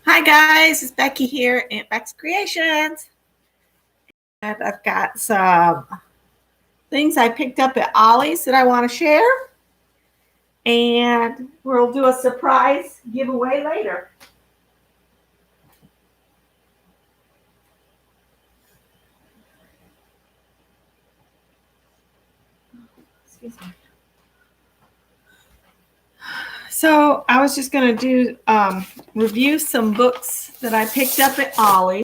Hi guys, it's Becky here at Beck's Creations. And I've got some things I picked up at Ollie's that I want to share. And we'll do a surprise giveaway later. Excuse me. So I was just going to do review some books that I picked up at Ollie's.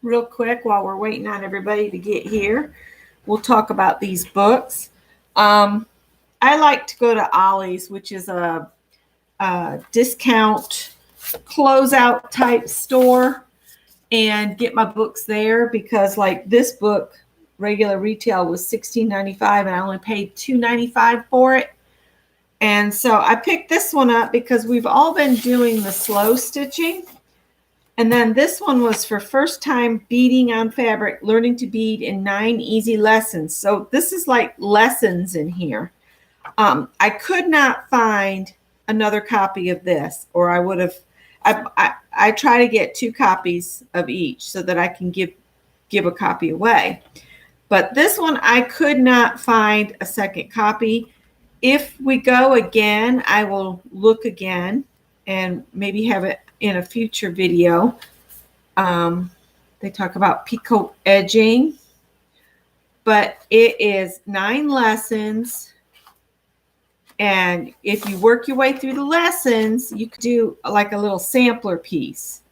Real quick while we're waiting on everybody to get here. We'll talk about these books. I like to go to Ollie's, which is a discount closeout type store, and get my books there because like this book regular retail was $16.95 and I only paid $2.95 for it. And so I picked this one up because we've all been doing the slow stitching. And then this one was for first time beading on fabric, learning to bead in 9 easy lessons. So this is like lessons in here. I could not find another copy of this, or I would have. I try to get 2 copies of each so that I can give a copy away. But this one, I could not find a second copy. If we go again, I will look again and maybe have it in a future video. They talk about picot edging, but it is 9 lessons. And if you work your way through the lessons, you could do like a little sampler piece.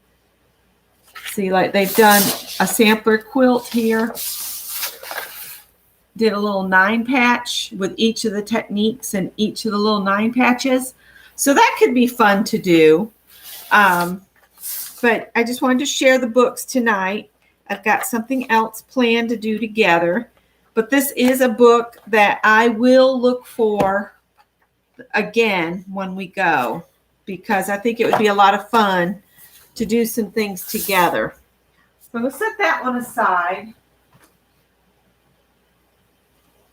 See, like they've done a sampler quilt here. Did a little 9 patch with each of the techniques and each of the little 9 patches. So that could be fun to do. But I just wanted to share the books tonight. I've got something else planned to do together. But this is a book that I will look for again when we go, because I think it would be a lot of fun to do some things together. So we'll set that one aside.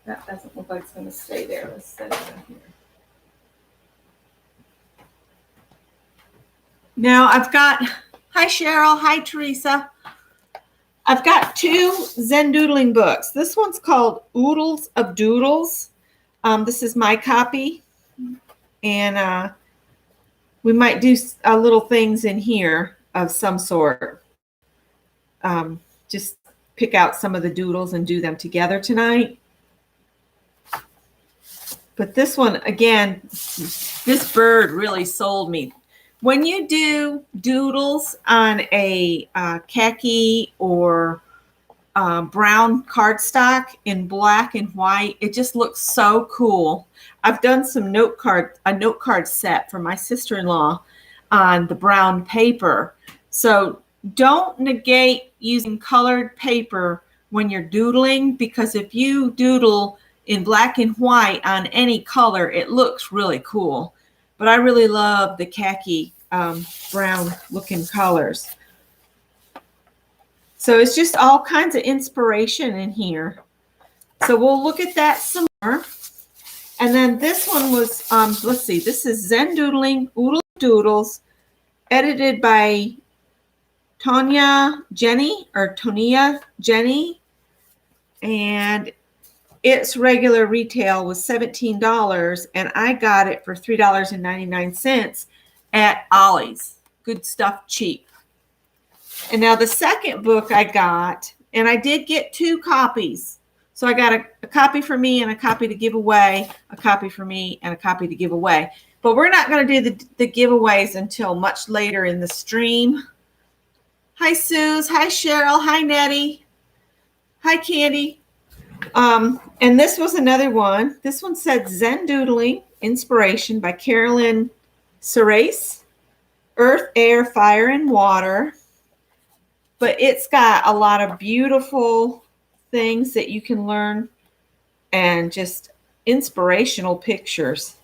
That doesn't look like it's going to stay there. Let's set it in here. Now I've got, hi Cheryl, hi Teresa. I've got 2 Zen doodling books. This one's called Oodles of Doodles. This is my copy. And we might do little things in here of some sort. Just pick out some of the doodles and do them together tonight. But this one, again, this bird really sold me. When you do doodles on a khaki or brown cardstock in black and white, it just looks so cool. I've done some a note card set for my sister-in-law on the brown paper. So don't negate using colored paper when you're doodling, because if you doodle in black and white on any color, it looks really cool. But I really love the khaki brown looking colors. So it's just all kinds of inspiration in here. So we'll look at that some more. And then this one was, let's see, this is Zen Doodling, Oodle Doodles, edited by Tonia Jenny. And its regular retail was $17, and I got it for $3.99 at Ollie's. Good stuff, cheap. And now the second book I got, and I did get 2 copies. So I got a copy for me and a copy to give away, a copy for me and a copy to give away. But we're not going to do the giveaways until much later in the stream. Hi, Suze. Hi, Cheryl. Hi, Nettie. Hi, Candy. And this was another one. This one said Zen Doodling, Inspiration by Carolyn Cerace, Earth, Air, Fire, and Water. But it's got a lot of beautiful things that you can learn and just inspirational pictures.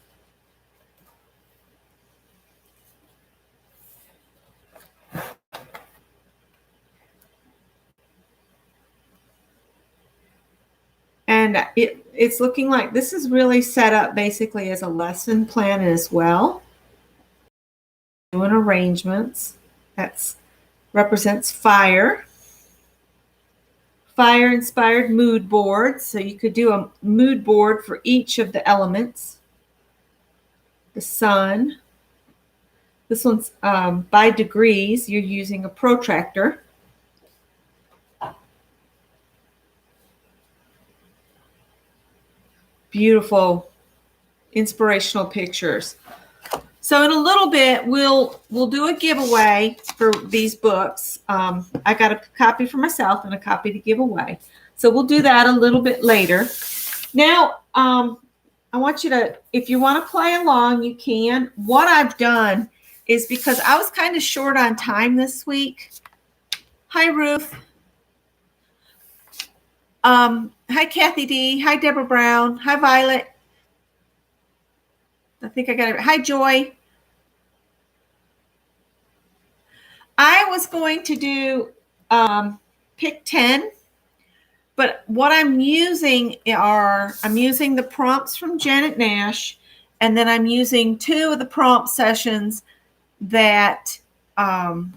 And it's looking like this is really set up basically as a lesson plan as well. Doing arrangements. That's represents fire. Fire inspired mood board. So you could do a mood board for each of the elements. The sun. This one's by degrees. You're using a protractor. Beautiful, inspirational pictures. So in a little bit, we'll do a giveaway for these books. I got a copy for myself and a copy to give away. So we'll do that a little bit later. Now, I want you to, if you want to play along, you can. What I've done is, because I was kind of short on time this week. Hi, Ruth. Hi, Kathy D. Hi, Deborah Brown. Hi, Violet. I think I got it. Hi, Joy. I was going to do pick 10, but what I'm using I'm using the prompts from Janet Nash, and then I'm using 2 of the prompt sessions that Mrs.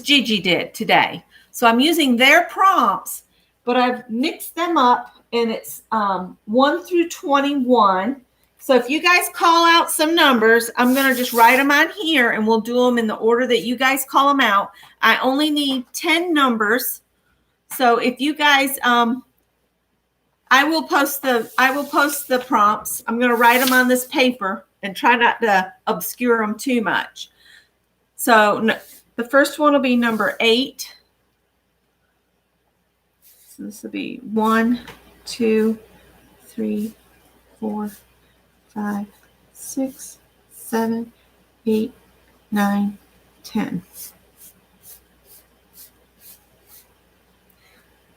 Gigi did today. So I'm using their prompts, but I've mixed them up, and it's 1 through 21. So if you guys call out some numbers, I'm going to just write them on here, and we'll do them in the order that you guys call them out. I only need 10 numbers. So if you guys, I will post the prompts. I'm going to write them on this paper and try not to obscure them too much. So the first one will be number 8. So this will be 1, 2, 3, 4, 5, 6, 7, 8, 9, 10.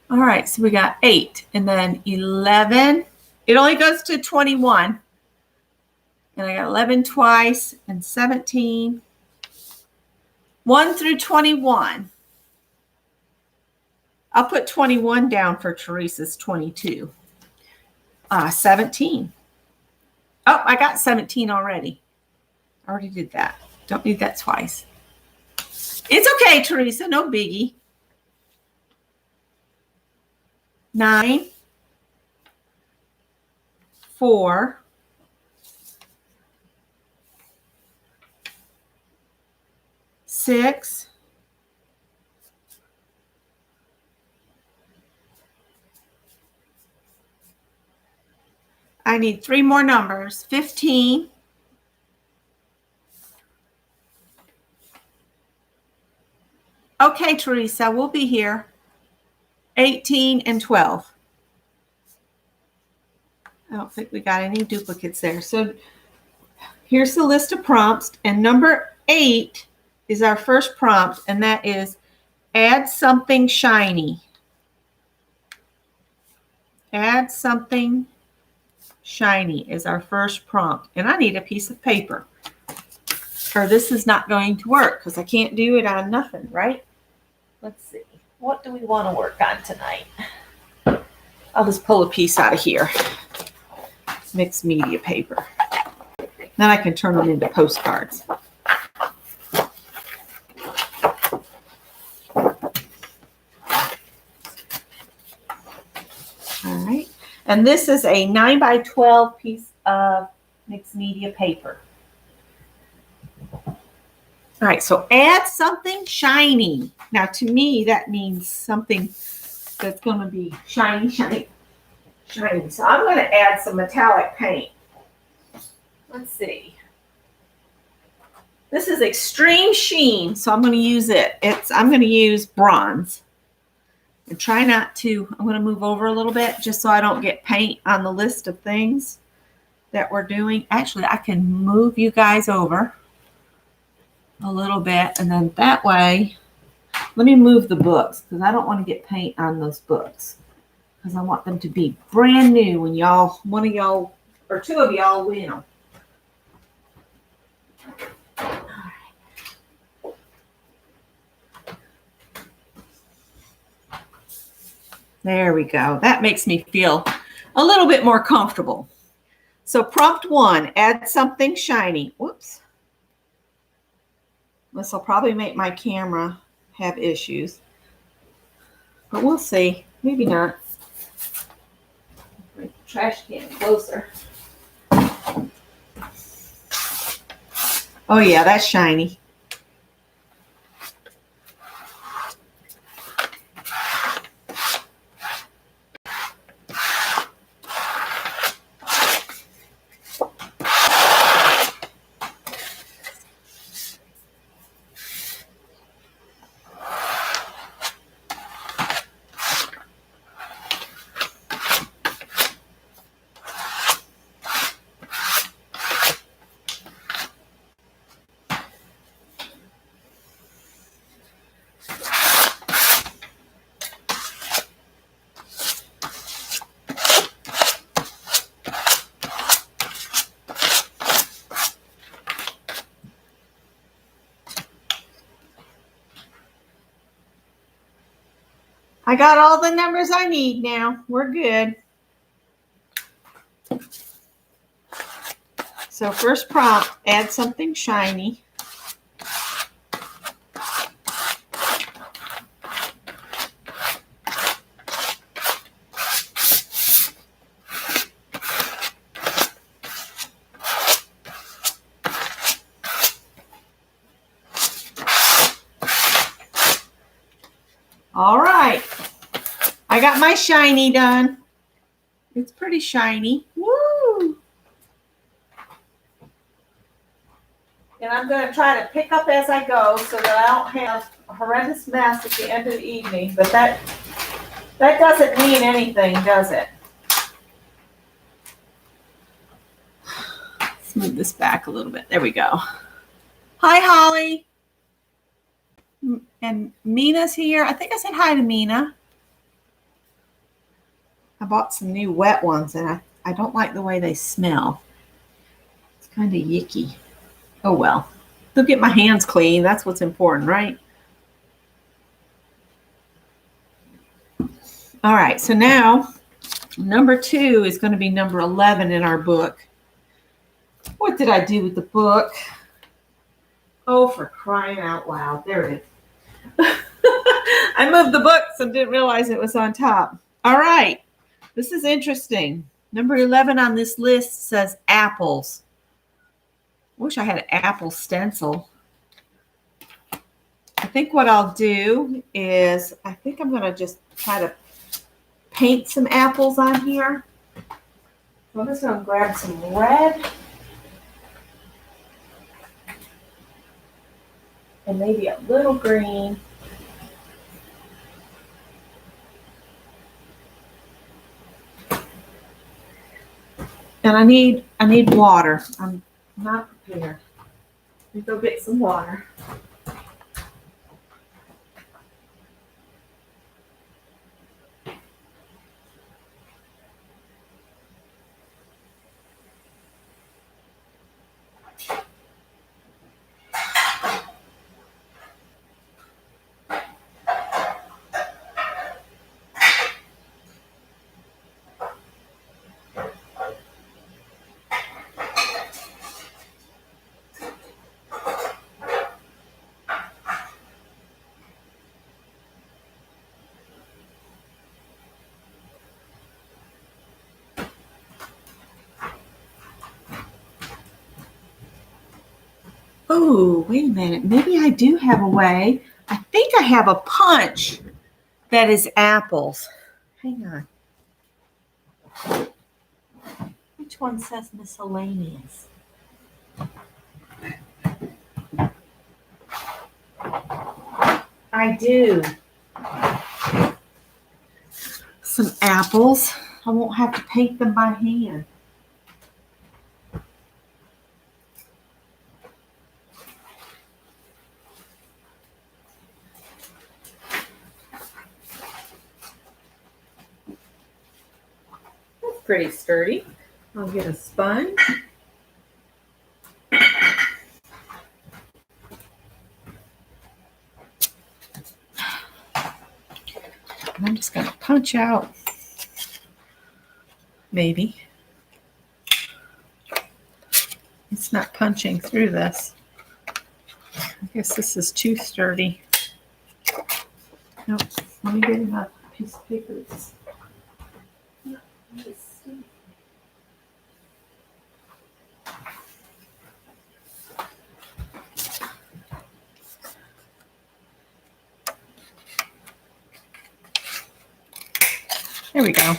All right, so we got 8, and then 11. It only goes to 21. And I got 11 twice, and 17. 1 through 21. I'll put 21 down for Teresa's 22. 17. Oh, I got 17 already. I already did that. Don't need that twice. It's okay, Teresa. No biggie. 9, 4, 6, I need 3 more numbers. 15. Okay, Teresa, we'll be here. 18 and 12. I don't think we got any duplicates there. So here's the list of prompts, and number 8 is our first prompt, and that is add something shiny. Add something shiny is our first prompt, and I need a piece of paper, or this is not going to work because I can't do it on nothing, right? Let's see. What do we want to work on tonight? I'll just pull a piece out of here. Mixed media paper. Then I can turn them into postcards. All right. And this is a 9 by 12 piece of mixed media paper. All right, so add something shiny. Now, to me, that means something that's going to be shiny, shiny, shiny. So I'm going to add some metallic paint. Let's see. This is Extreme Sheen, so I'm going to use it. I'm going to use bronze. And try not to, I'm going to move over a little bit just so I don't get paint on the list of things that we're doing. Actually, I can move you guys over a little bit, and then that way, let me move the books because I don't want to get paint on those books because I want them to be brand new when one of y'all or 2 of y'all win them. There we go. That makes me feel a little bit more comfortable. So prompt 1, add something shiny. Whoops. This will probably make my camera have issues, but we'll see. Maybe not. Bring the trash can closer. Oh yeah, that's shiny. I got all the numbers I need now. We're good. So first prompt, add something shiny. All right. I got my shiny done. It's pretty shiny. Woo! And I'm going to try to pick up as I go so that I don't have a horrendous mess at the end of the evening. But that doesn't mean anything, does it? Let's move this back a little bit. There we go. Hi, Holly. And Mina's here. I think I said hi to Mina. I bought some new wet ones, and I don't like the way they smell. It's kind of yicky. Oh, well. They'll get my hands clean. That's what's important, right? All right. So now, number 2 is going to be number 11 in our book. What did I do with the book? Oh, for crying out loud. There it is. I moved the books and didn't realize it was on top. All right. This is interesting. Number 11 on this list says apples. Wish I had an apple stencil. I think what I'll do is, I think I'm going to just try to paint some apples on here. So I'm just going to grab some red. And maybe a little green. And I need water. I'm not prepared. Let me go get some water. Oh, wait a minute. Maybe I do have a way. I think I have a punch that is apples. Hang on. Which one says miscellaneous? I do. Some apples. I won't have to paint them by hand. Pretty sturdy. I'll get a sponge. And I'm just going to punch out. Maybe. It's not punching through this. I guess this is too sturdy. Nope. Let me get another piece of paper. There we go.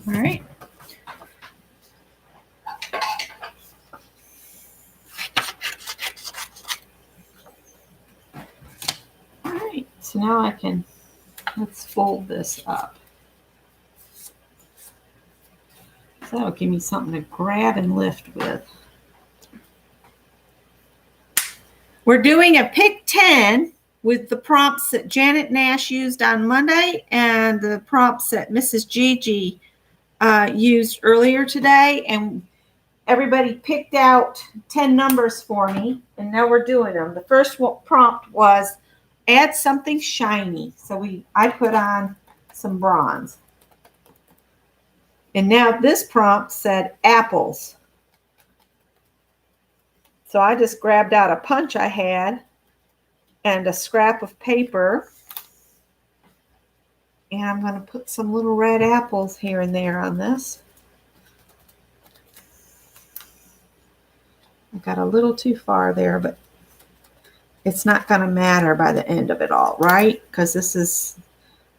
All right. All right. So now let's fold this up. So that'll give me something to grab and lift with. We're doing a pick 10 with the prompts that Janet Nash used on Monday and the prompts that Mrs. Gigi used earlier today. And everybody picked out 10 numbers for me, and now we're doing them. The first prompt was add something shiny. So I put on some bronze. And now this prompt said apples. So I just grabbed out a punch I had and a scrap of paper. And I'm going to put some little red apples here and there on this. I got a little too far there, but it's not going to matter by the end of it all, right? Because this is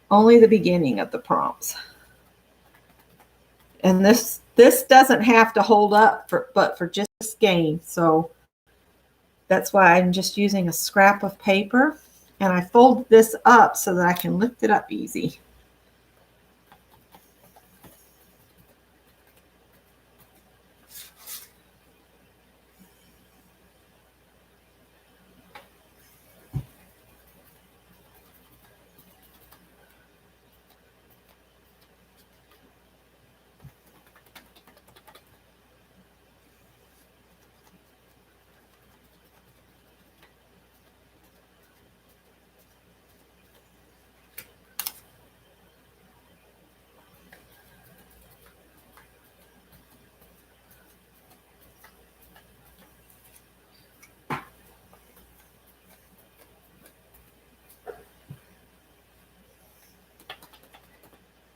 only the beginning of the prompts. And this doesn't have to hold up but for just this game. So that's why I'm just using a scrap of paper, and I fold this up so that I can lift it up easy.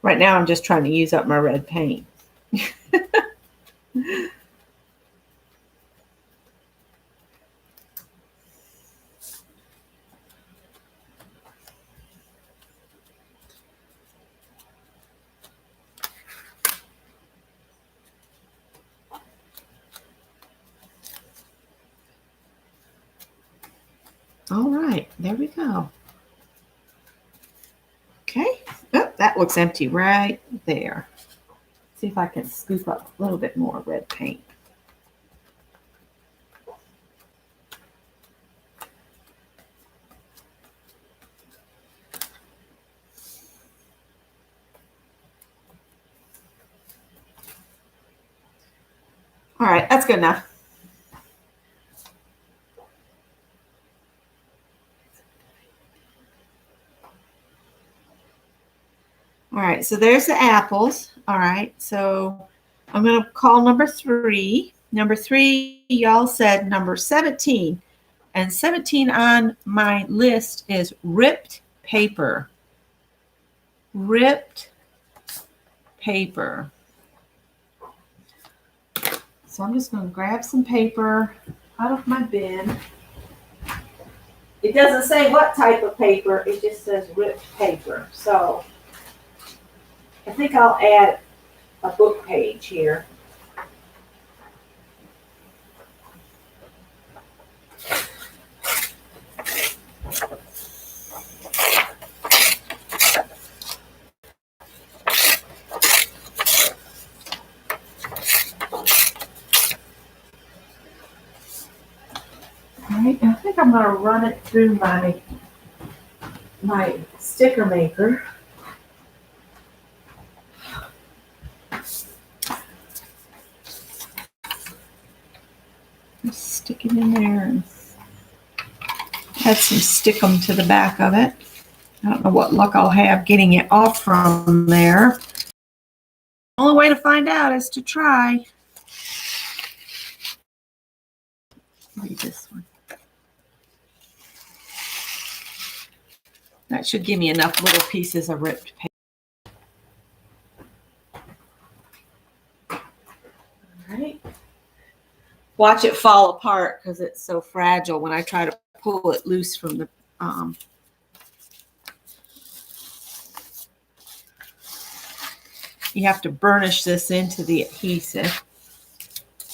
Right now, I'm just trying to use up my red paint. All right, there we go. Okay, oh, that looks empty right there. See if I can scoop up a little bit more red paint. All right, that's good enough. All right, so there's the apples. All right, so I'm going to call number 3. Number 3, y'all said number 17. And 17 on my list is ripped paper. Ripped paper. So I'm just going to grab some paper out of my bin. It doesn't say what type of paper. It just says ripped paper. So I think I'll add a book page here. All right, I think I'm going to run it through my sticker maker. Just stick it in there and Had some stickum to the back of it. I don't know what luck I'll have getting it off from there. The only way to find out is to try. Maybe this one. That should give me enough little pieces of ripped paper. All right. Watch it fall apart because it's so fragile when I try to pull it loose from the you have to burnish this into the adhesive.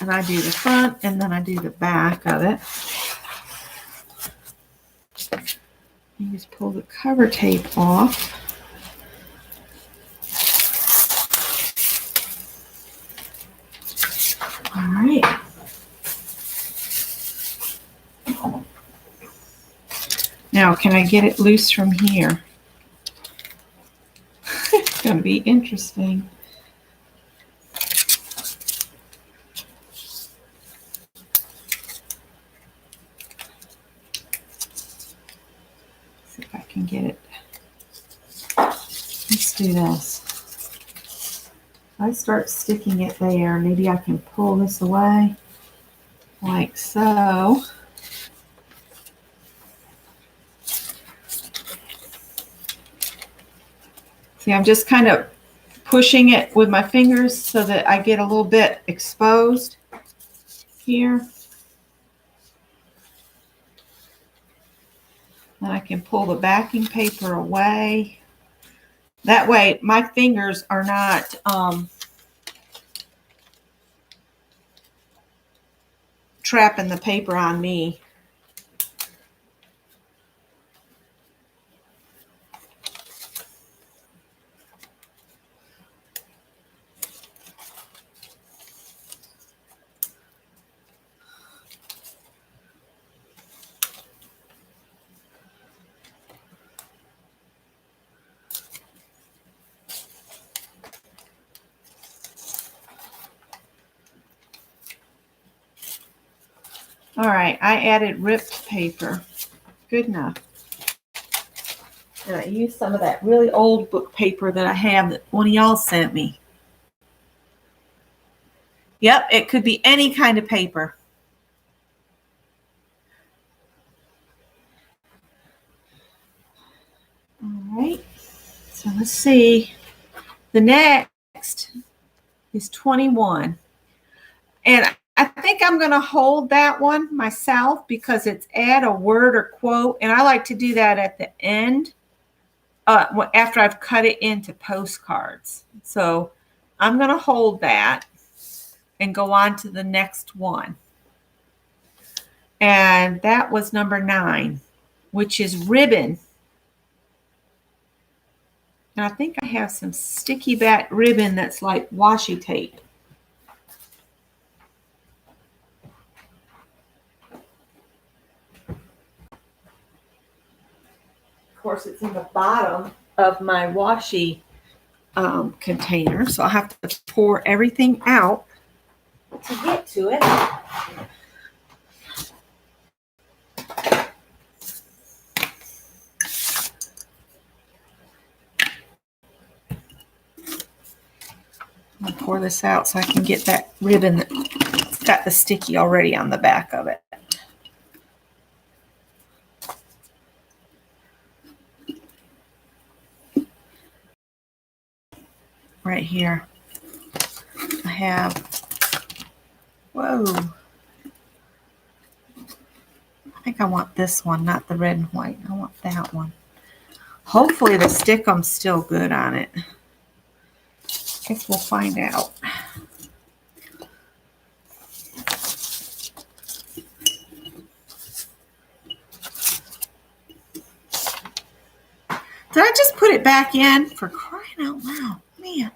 And I do the front and then I do the back of it. You just pull the cover tape off. All right. Now, can I get it loose from here? It's going to be interesting. See if I can get it. Let's do this. If I start sticking it there, maybe I can pull this away like so. See, I'm just kind of pushing it with my fingers so that I get a little bit exposed here. Then I can pull the backing paper away. That way my fingers are not trapping the paper on me. All right, I added ripped paper. Good enough. And I used some of that really old book paper that I have that one of y'all sent me. Yep, it could be any kind of paper. All right, so let's see. The next is 21. And I think I'm going to hold that one myself because it's add a word or quote. And I like to do that at the end after I've cut it into postcards. So I'm going to hold that and go on to the next one. And that was number 9, which is ribbon. And I think I have some sticky back ribbon that's like washi tape. Of course, it's in the bottom of my washi container, so I'll have to pour everything out to get to it. I'll pour this out so I can get that ribbon that's got the sticky already on the back of it. Right here. I have, whoa. I think I want this one, not the red and white. I want that one. Hopefully the stickum's still good on it. Guess we'll find out. Did I just put it back in? For crying out loud, man.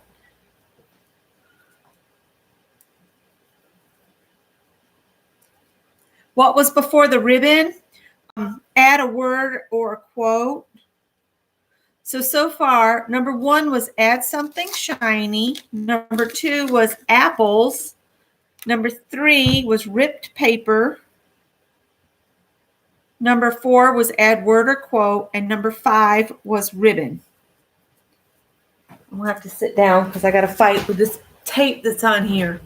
What was before the ribbon? Add a word or a quote. So far, number 1 was add something shiny. Number 2 was apples. Number 3 was ripped paper. Number 4 was add word or quote, and number 5 was ribbon. I'm gonna have to sit down because I got to fight with this tape that's on here.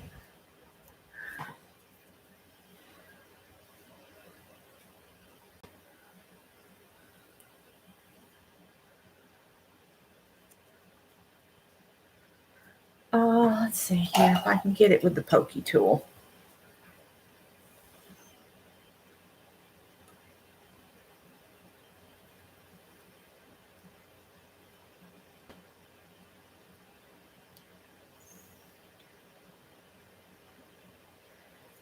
Let's see here if I can get it with the pokey tool.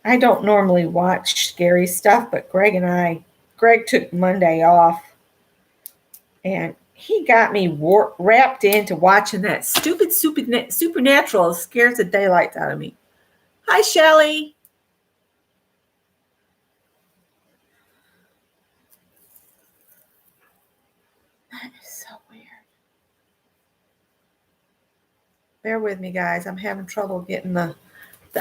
I don't normally watch scary stuff, but Greg took Monday off, and he got me wrapped into watching that stupid Supernatural. It scares the daylights out of me. Hi, Shelly. That is so weird. Bear with me, guys. I'm having trouble getting the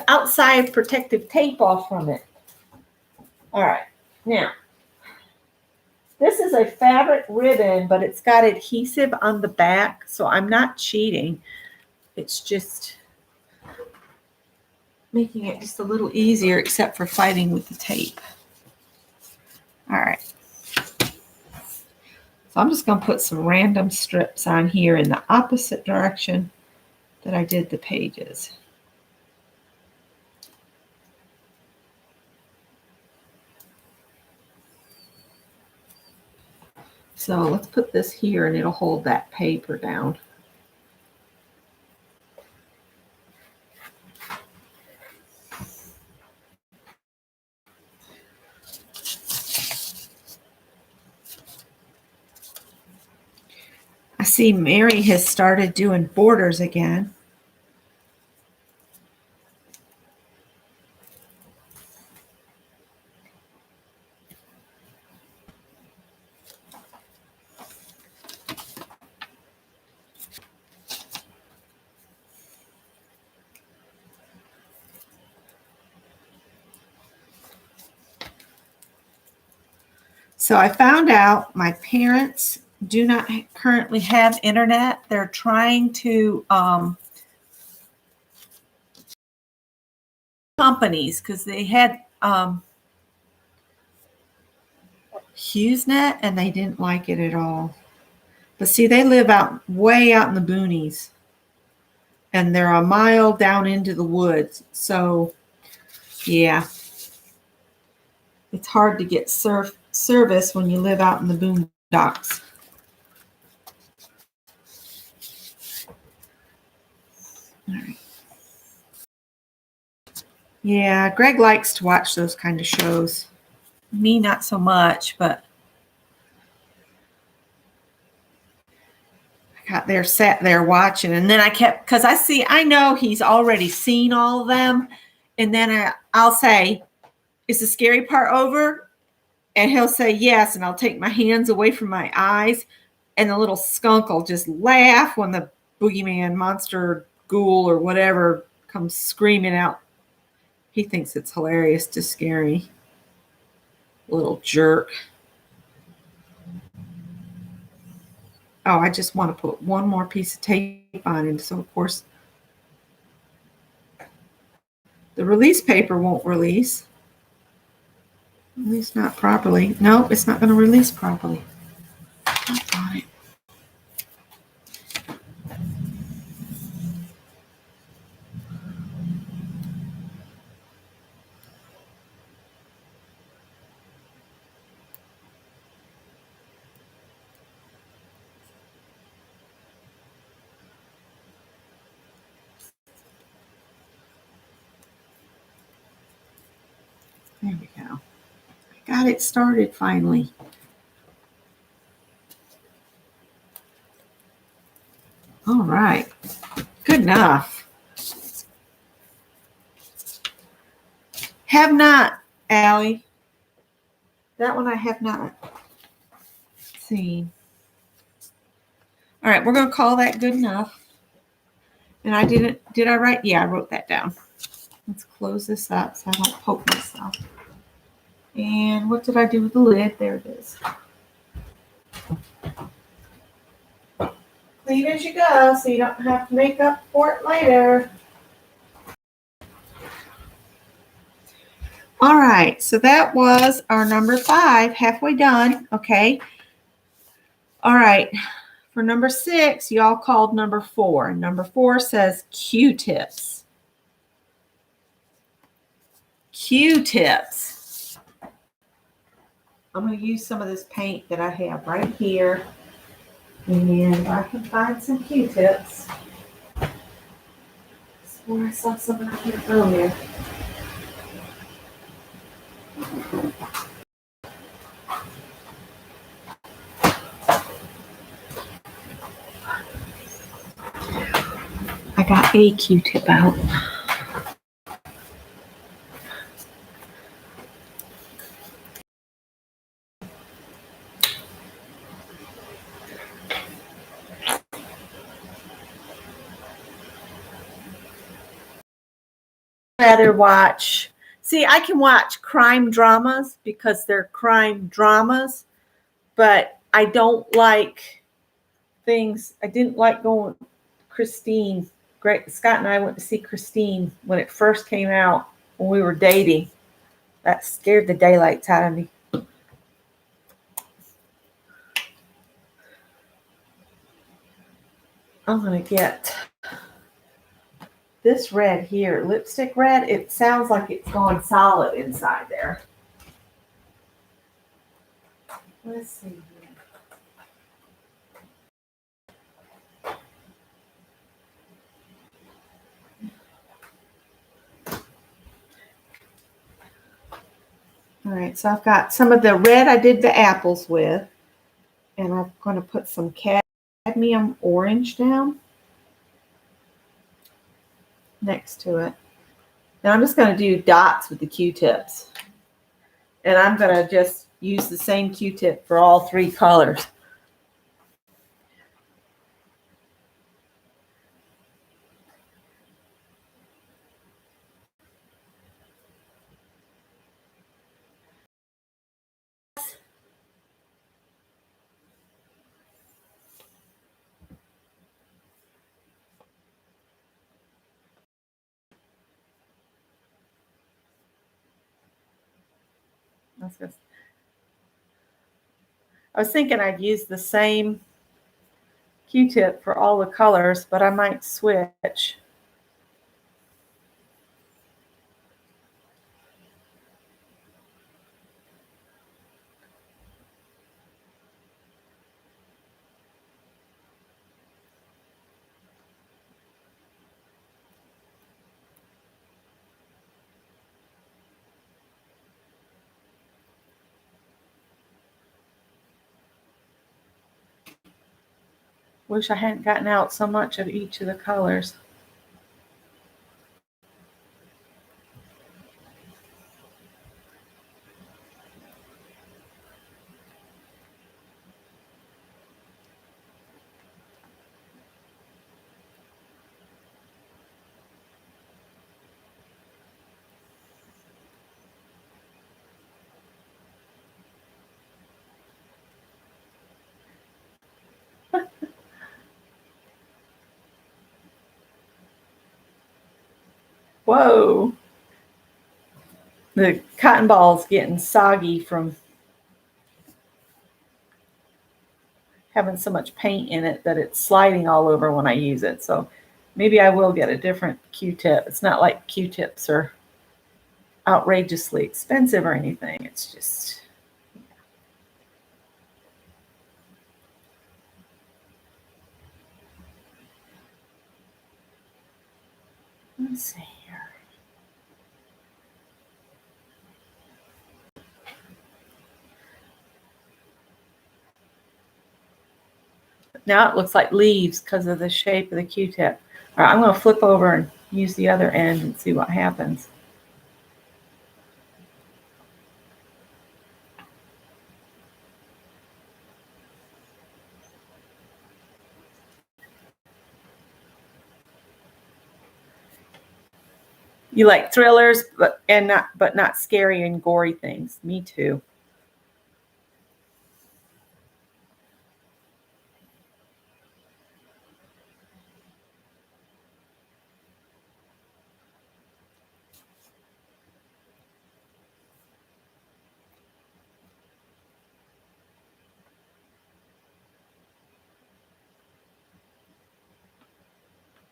outside protective tape off from it. All right. Now, this is a fabric ribbon, but it's got adhesive on the back, so I'm not cheating. It's just making it just a little easier, except for fighting with the tape. All right. So I'm just going to put some random strips on here in the opposite direction that I did the pages. So let's put this here and it'll hold that paper down. I see Mary has started doing borders again. So I found out my parents do not currently have internet. They're trying to companies because they had HughesNet and they didn't like it at all. But see, they live way out in the boonies, and they're a mile down into the woods. So yeah, it's hard to get service when you live out in the boondocks. All right. Yeah, Greg likes to watch those kind of shows. Me, not so much, but I got there, sat there watching, and then I kept, because I know he's already seen all of them, and then I'll say, is the scary part over? And he'll say yes, and I'll take my hands away from my eyes, and the little skunk will just laugh when the boogeyman, monster, ghoul, or whatever comes screaming out. He thinks it's hilarious to scare me. Little jerk. Oh, I just want to put one more piece of tape on it. So, of course, the release paper won't release. At least not properly. No, it's not going to release properly. On it. There we go. I got it started finally. All right. Good enough. Have not, Allie. That one I have not seen. All right, we're going to call that good enough. And I did I write? Yeah, I wrote that down. Let's close this up so I don't poke myself. And what did I do with the lid? There it is. Clean as you go so you don't have to make up for it later. All right, so that was our number 5, halfway done. Okay. All right, for number 6, y'all called number 4. Number 4 says Q-tips. Q-tips. I'm going to use some of this paint that I have right here. And I can find some Q-tips. I swore I saw some out here earlier. I got a Q-tip out. Rather watch. See, I can watch crime dramas because they're crime dramas, but I don't like things. I didn't like going. Christine, Scott and I went to see Christine when it first came out when we were dating. That scared the daylights out of me. I'm gonna get this red here, lipstick red. It sounds like it's going solid inside there. Let's see here. All right, so I've got some of the red I did the apples with, and I'm going to put some cadmium orange down next to it. Now I'm just going to do dots with the Q-tips, and I'm going to just use the same Q-tip for all 3 colors. I was thinking I'd use the same Q-tip for all the colors, but I might switch. Wish I hadn't gotten out so much of each of the colors. Whoa. The cotton ball's getting soggy from having so much paint in it that it's sliding all over when I use it. So maybe I will get a different Q-tip. It's not like Q-tips are outrageously expensive or anything. It's just, let's see here. Now it looks like leaves because of the shape of the Q-tip. All right, I'm going to flip over and use the other end and see what happens. You like thrillers, but not scary and gory things. Me too.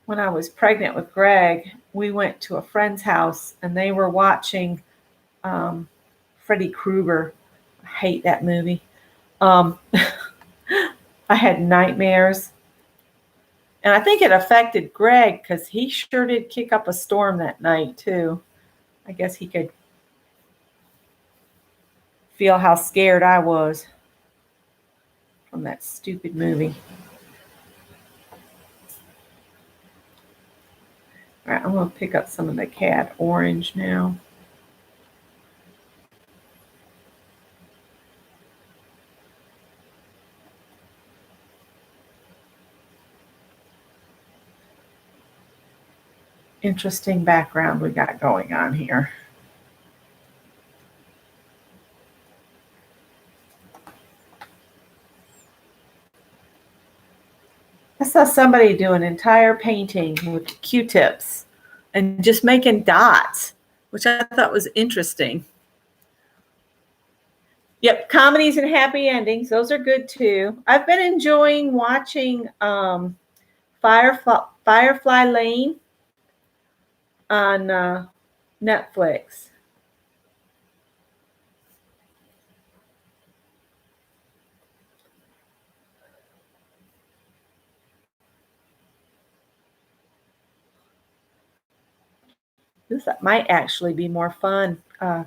When I was pregnant with Greg, we went to a friend's house and they were watching Freddy Krueger. I hate that movie. Um, I had nightmares. And I think it affected Greg because he sure did kick up a storm that night, too. I guess he could feel how scared I was from that stupid movie. All right, I'm going to pick up some of the cat orange now. Interesting background we got going on here. I saw somebody do an entire painting with Q-tips and just making dots, which I thought was interesting. Yep, comedies and happy endings. Those are good too. I've been enjoying watching Firefly Lane on Netflix. This might actually be more fun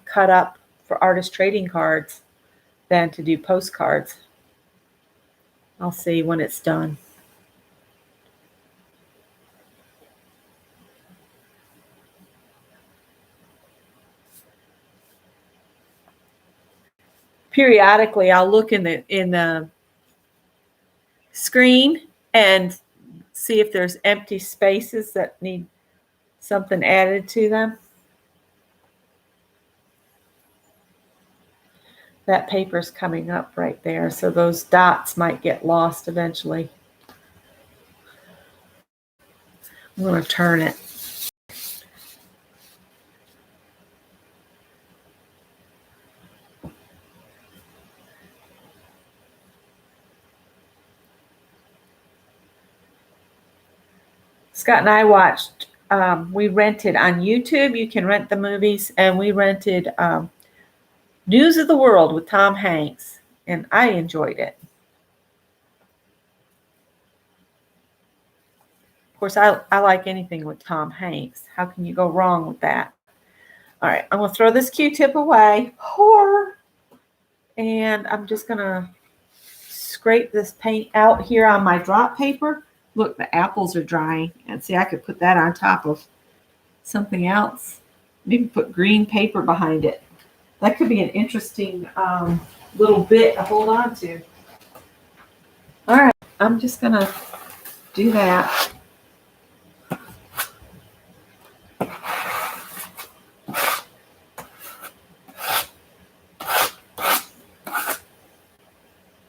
cut up for artist trading cards than to do postcards. I'll see when it's done. Periodically, I'll look in the screen and see if there's empty spaces that need something added to them. That paper's coming up right there, so those dots might get lost eventually. I'm going to turn it. Scott and I watched, we rented on YouTube. You can rent the movies, and we rented News of the World with Tom Hanks, and I enjoyed it. Of course, I like anything with Tom Hanks. How can you go wrong with that? All right, I'm going to throw this Q-tip away. And I'm just going to scrape this paint out here on my drop paper. Look, the apples are drying. And see, I could put that on top of something else. Maybe put green paper behind it. That could be an interesting little bit to hold on to. All right, I'm just going to do that.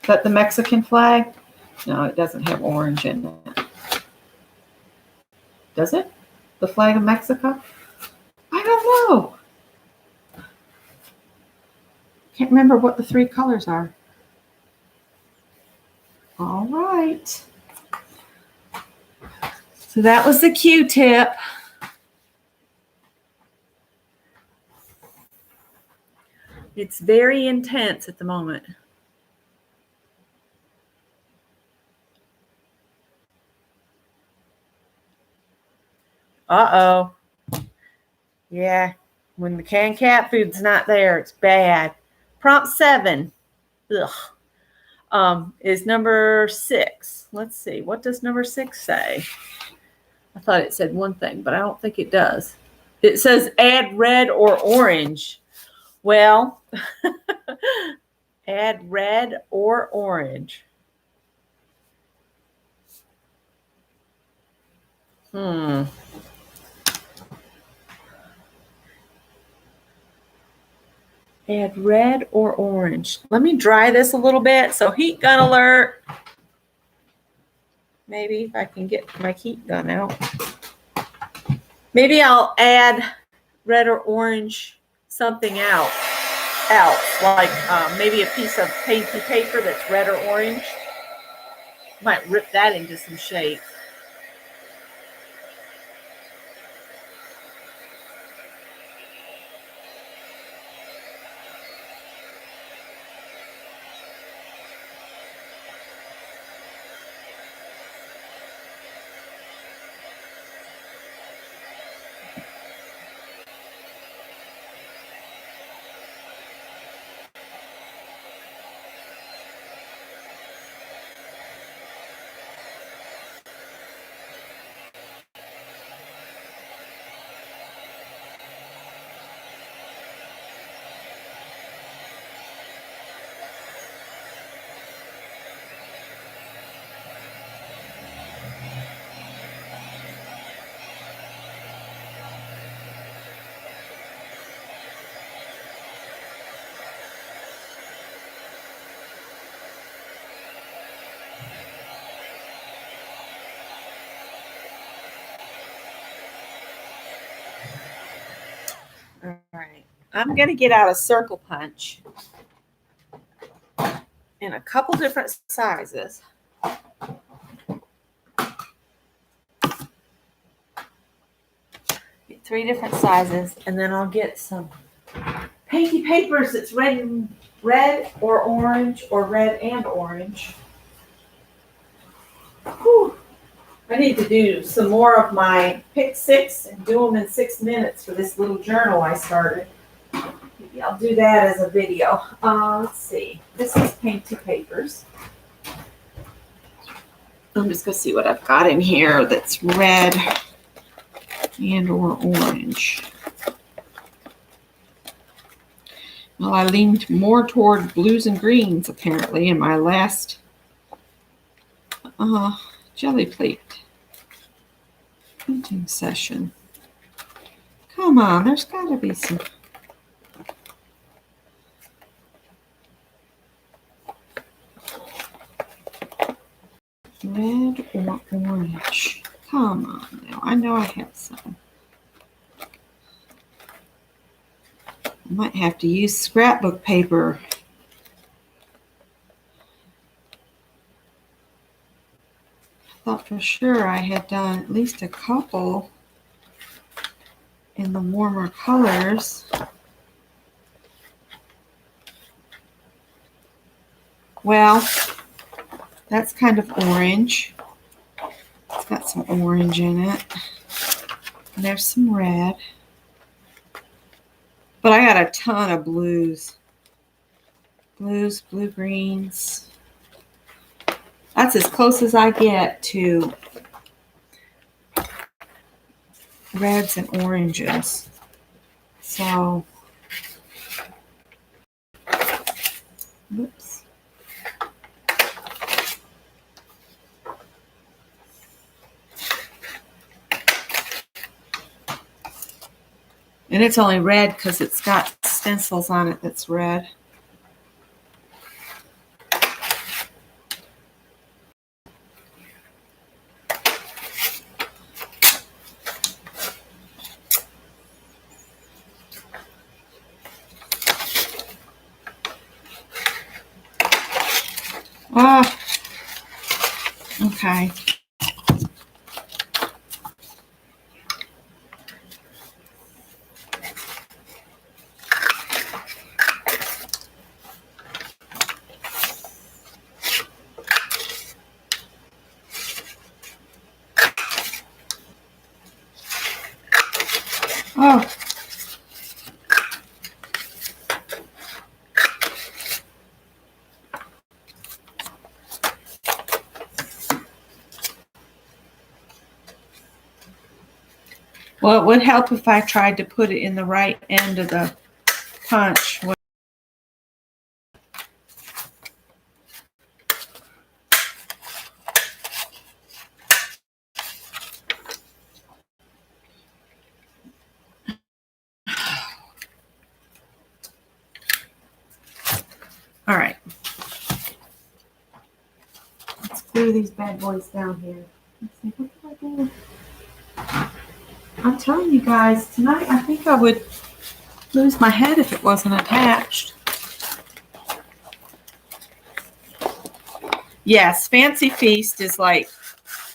Is that the Mexican flag? No, it doesn't have orange in it. Does it? The flag of Mexico? I don't know. Can't remember what the three colors are. All right. So that was the Q-tip. It's very intense at the moment. Uh-oh. Yeah, when the canned cat food's not there, it's bad. Prompt 7 is number 6. Let's see. What does number 6 say? I thought it said one thing, but I don't think it does. It says add red or orange. Well, add red or orange. Add red or orange. Let me dry this a little bit. So heat gun alert. Maybe if I can get my heat gun out. Maybe I'll add red or orange something else, like maybe a piece of painty paper that's red or orange. Might rip that into some shape. All right. I'm going to get out a circle punch in a couple different sizes. Get 3 different sizes, and then I'll get some painty papers that's red or orange or red and orange. Whew. I need to do some more of my pick 6 and do them in 6 minutes for this little journal I started. Maybe I'll do that as a video. Let's see. This is painty papers. I'm just going to see what I've got in here that's red and or orange. Well, I leaned more toward blues and greens apparently in my last jelly plate printing session. Come on, there's got to be some. Red or orange. Come on now. I know I have some. I might have to use scrapbook paper. I thought for sure I had done at least a couple in the warmer colors. Well, that's kind of orange. It's got some orange in it. And there's some red. But I got a ton of blues. Blues, blue greens. That's as close as I get to reds and oranges. So, whoops. And it's only red because it's got stencils on it that's red. Ah, okay. Oh. Well, it would help if I tried to put it in the right end of the punch. screw these bad boys down here. Let's see, what did I do? I'm telling you guys, tonight I think I would lose my head if it wasn't attached. Yes, Fancy Feast is like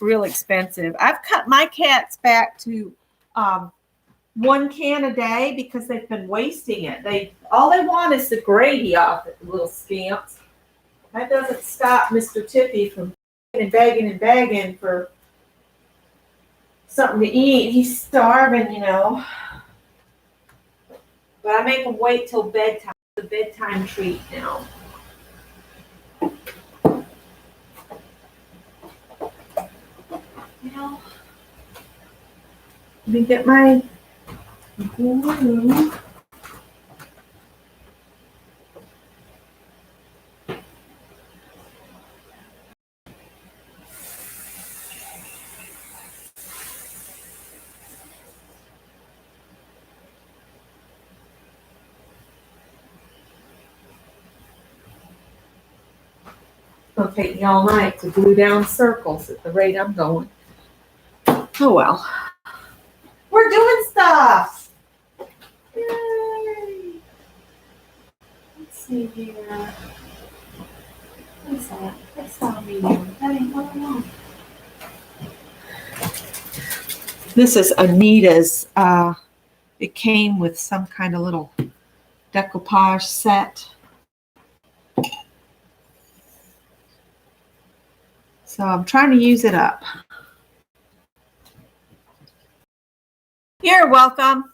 real expensive. I've cut my cats back to 1 can a day because they've been wasting it. All they want is the gravy off it, the little scamps. That doesn't stop Mr. Tippy from begging and begging for something to eat. He's starving, you know. But I make him wait till bedtime. It's a bedtime treat now. You know, let me get my glue. It'll take me all night to glue down circles at the rate I'm going. Oh well. We're doing stuff. Yay. Let's see here. What's that? That's not medium. That ain't what I want. This is Anita's. It came with some kind of little decoupage set. So I'm trying to use it up. You're welcome.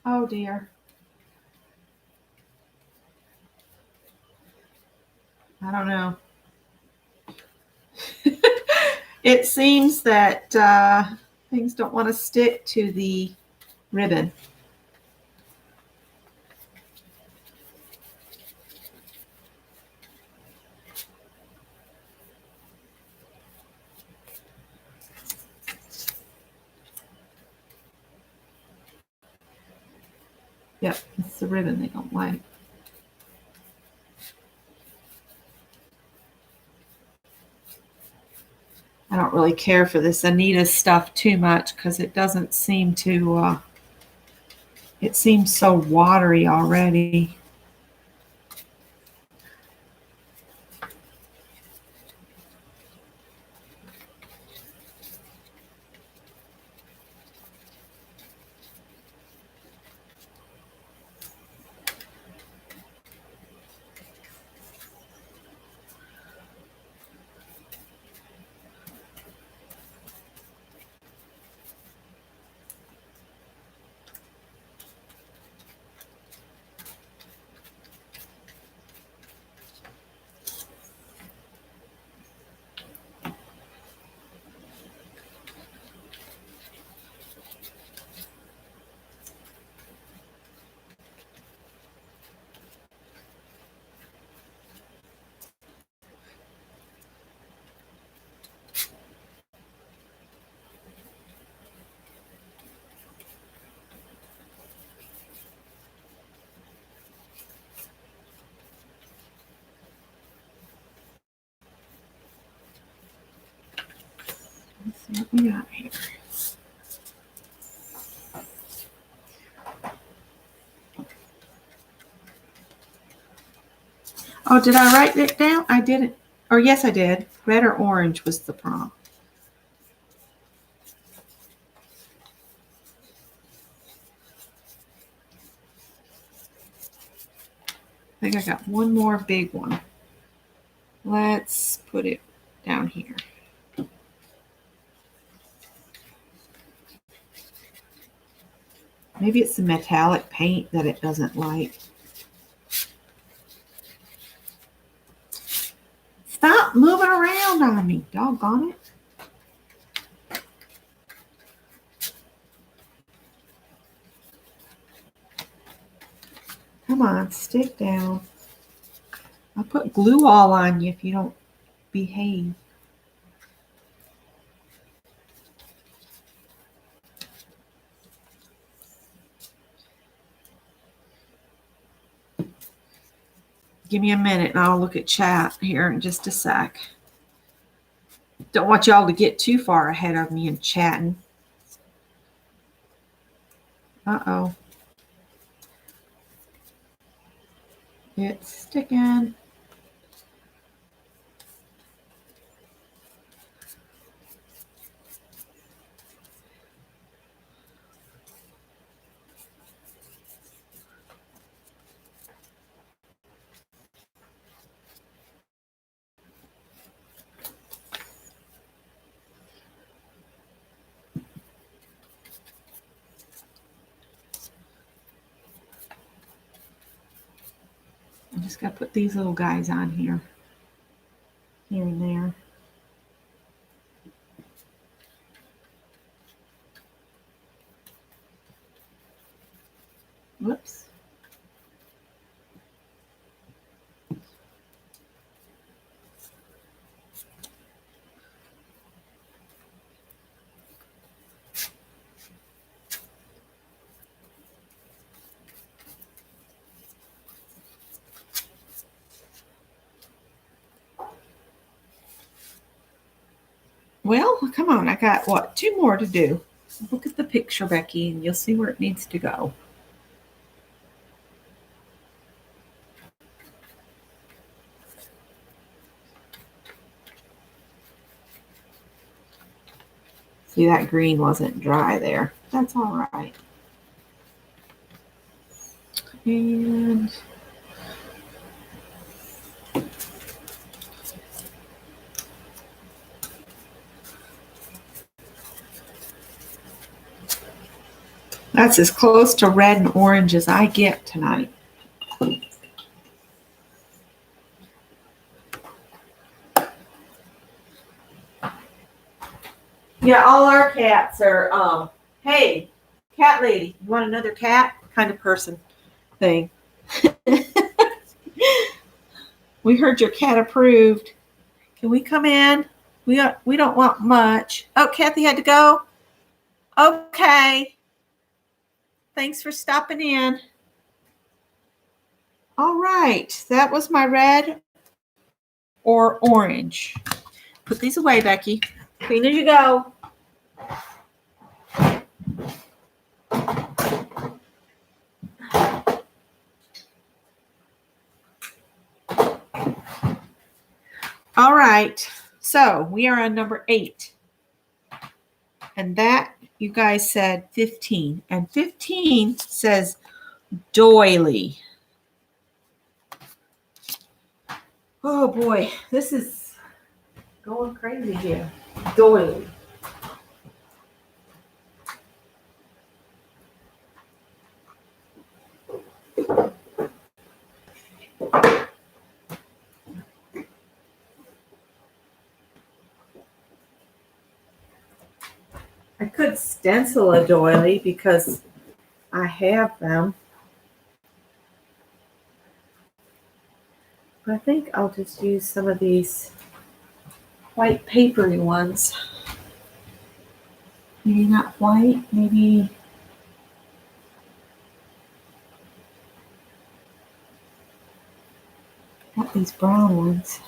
Oh dear. I don't know. It seems that things don't want to stick to the ribbon. Yep, it's the ribbon they don't like. I don't really care for this Anita stuff too much because it doesn't seem to, it seems so watery already. Let's see what we got here. Oh, did I write it down? I didn't. Or yes, I did. Red or orange was the prompt. I think I got one more big one. Let's put it down here. Maybe it's the metallic paint that it doesn't like. Stop moving around on me, doggone it. Come on, stick down. I'll put glue all on you if you don't behave. Give me a minute and I'll look at chat here in just a sec. Don't want y'all to get too far ahead of me in chatting. Uh-oh. It's sticking. I just got to put these little guys on here and there. Whoops. Well, come on. I got, what, 2 more to do. Look at the picture, Becky, and you'll see where it needs to go. See, that green wasn't dry there. That's all right. And that's as close to red and orange as I get tonight. Yeah, all our cats are, hey, cat lady, you want another cat? Kind of person thing. We heard your cat approved. Can we come in? We don't want much. Oh, Kathy had to go? Okay. Thanks for stopping in. All right. That was my red or orange. Put these away, Becky. Clean as you go. All right. So we are on number 8. And that, you guys said 15. And 15 says doily. Oh boy, this is going crazy here. Doily. I could stencil a doily because I have them. But I think I'll just use some of these white papery ones. Maybe not white, maybe got these brown ones.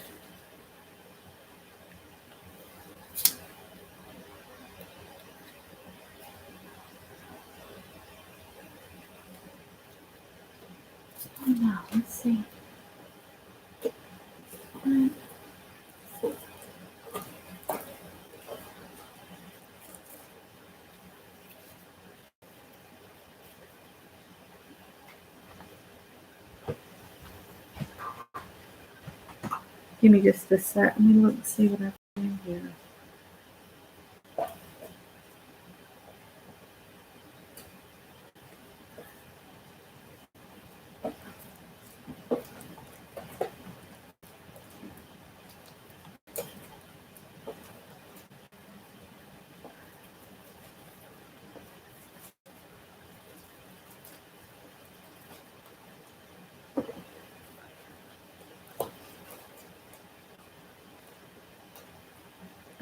Oh no, let's see. Give me just a sec. Let me look and see what I've done here.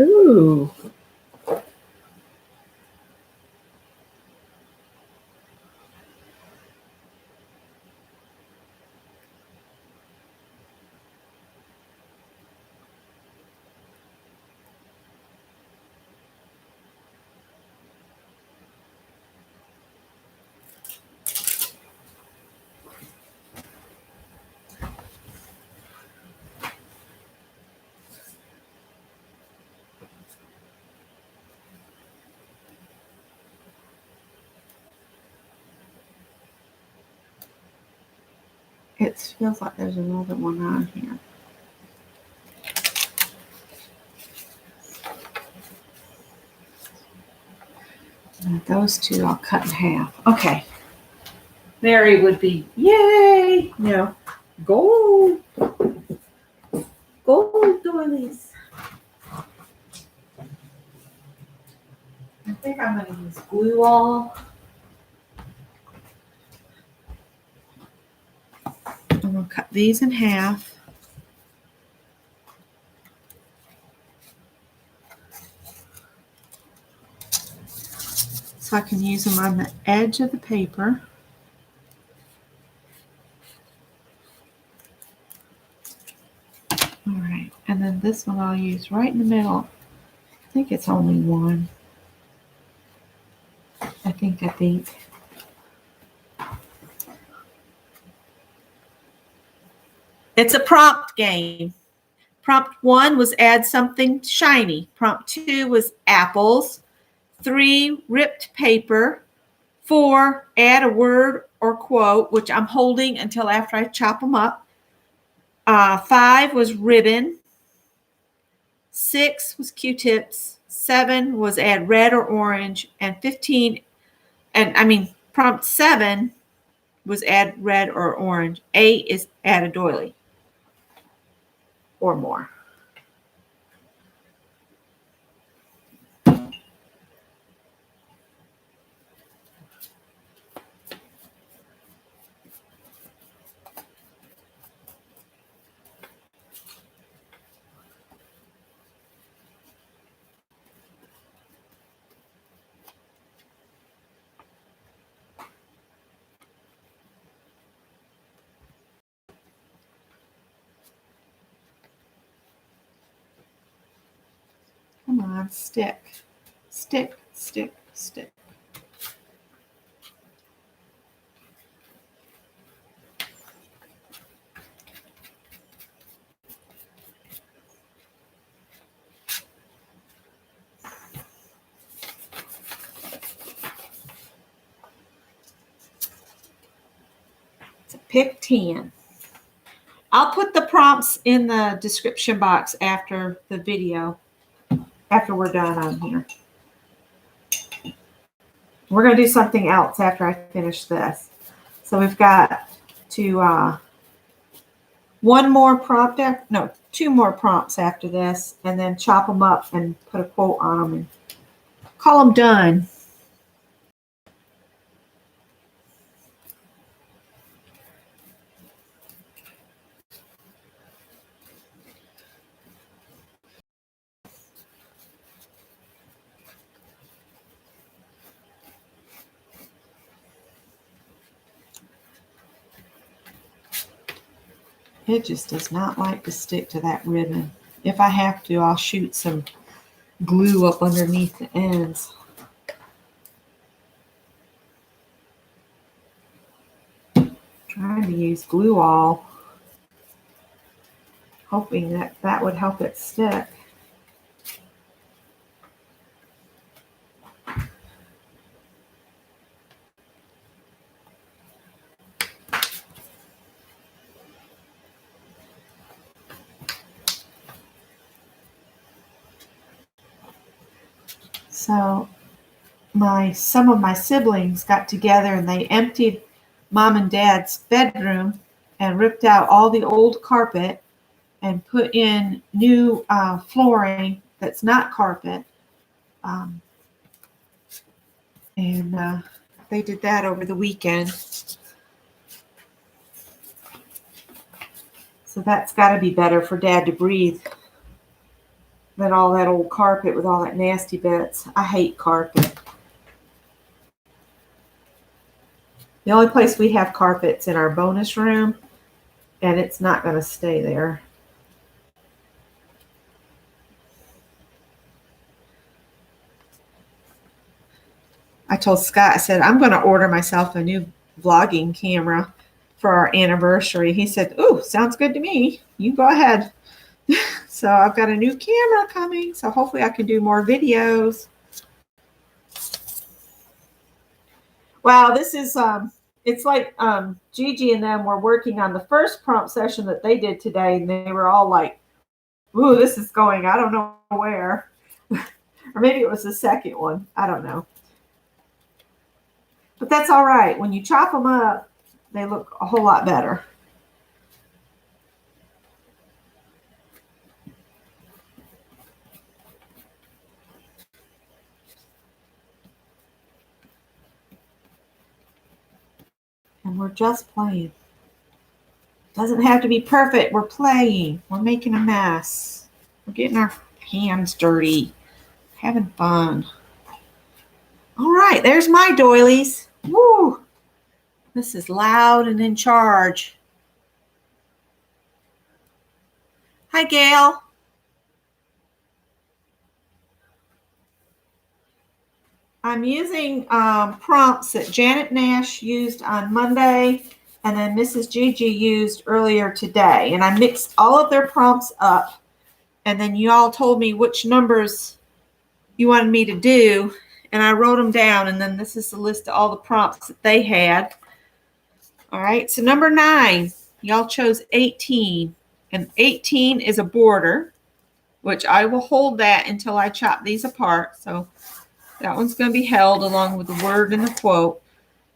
Ooh. It feels like there's another one on here. Those two I'll cut in half. Okay. Mary would be, yay! No. Gold. Gold doilies. I think I'm going to use glue all. I'm going to cut these in half. So I can use them on the edge of the paper. All right, and then this one I'll use right in the middle. I think it's only one. I think. It's a prompt game. Prompt 1 was add something shiny. Prompt 2 was apples. 3, ripped paper. 4, add a word or quote, which I'm holding until after I chop them up. 5 was ribbon. 6 was Q-tips. 7 was add red or orange. And prompt 7 was add red or orange. 8 is add a doily or more. Come on, stick. Stick, stick, stick. It's a pick 10. I'll put the prompts in the description box after the video, after we're done on here. We're going to do something else after I finish this. So we've got to two more prompts after this, and then chop them up and put a quote on them and call them done. It just does not like to stick to that ribbon. If I have to, I'll shoot some glue up underneath the ends. Trying to use glue all, hoping that would help it stick. So some of my siblings got together and they emptied Mom and Dad's bedroom and ripped out all the old carpet and put in new flooring that's not carpet. And they did that over the weekend. So that's got to be better for Dad to breathe than all that old carpet with all that nasty bits. I hate carpet. The only place we have carpet's in our bonus room, and it's not going to stay there. I told Scott, I said, I'm going to order myself a new vlogging camera for our anniversary. He said, ooh, sounds good to me. You go ahead. So I've got a new camera coming, so hopefully I can do more videos. Wow, this is it's like Gigi and them were working on the first prompt session that they did today, and they were all like, ooh, this is going, I don't know where. Or maybe it was the second one. I don't know. But that's all right. When you chop them up, they look a whole lot better. And we're just playing. Doesn't have to be perfect. We're playing. We're making a mess. We're getting our hands dirty. Having fun. All right, there's my doilies. Woo! This is loud and in charge. Hi, Gail. I'm using prompts that Janet Nash used on Monday and then Mrs. Gigi used earlier today. And I mixed all of their prompts up. And then you all told me which numbers you wanted me to do. And I wrote them down. And then this is the list of all the prompts that they had. All right. So number 9, y'all chose 18. And 18 is a border, which I will hold that until I chop these apart. So that one's going to be held along with the word and the quote.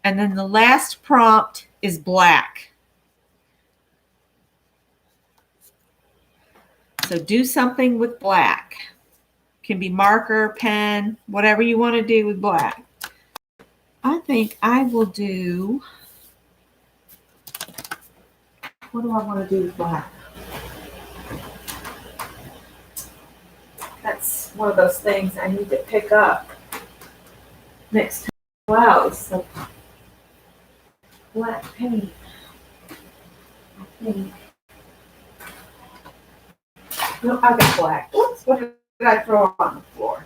And then the last prompt is black. So do something with black. Can be marker, pen, whatever you want to do with black. I think I will do, what do I want to do with black? That's one of those things I need to pick up next time. Wow, it's so black paint. I think. No, I got black. Whoops, what did I throw on the floor?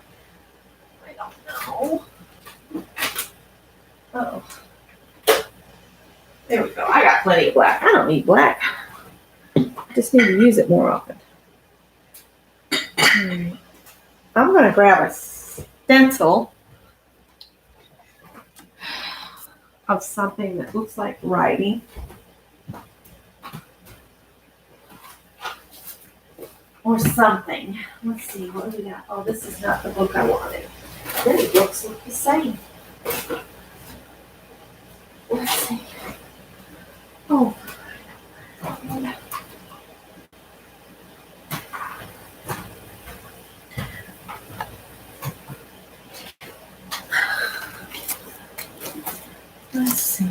I don't know. Oh. There we go. I got plenty of black. I don't need black. I just need to use it more often. I'm going to grab a stencil of something that looks like writing. Or something. Let's see, what do we got? Oh, this is not the book I wanted. Then the books look the same. Let's see. Oh. Let's see.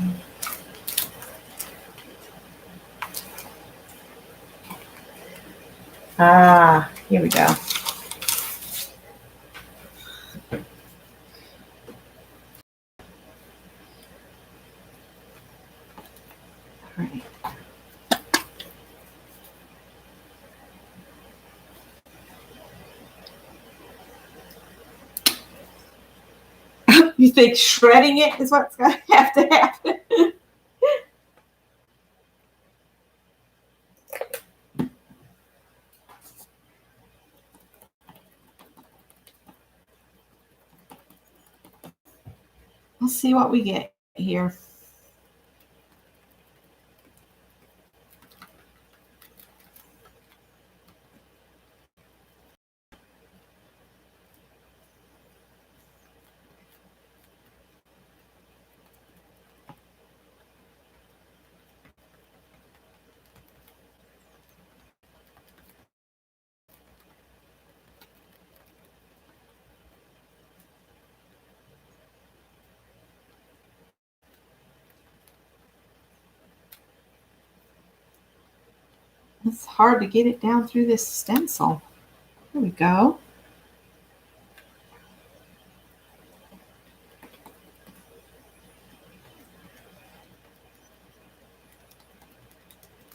Ah, here we go. All right. You think shredding it is what's going to happen? Let's see what we get here. It's hard to get it down through this stencil. There we go.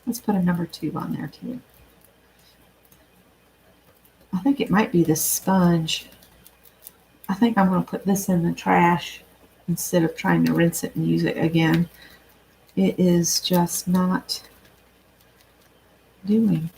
Let's put a number 2 on there too. I think it might be the sponge. I think I'm going to put this in the trash instead of trying to rinse it and use it again. It is just not doing.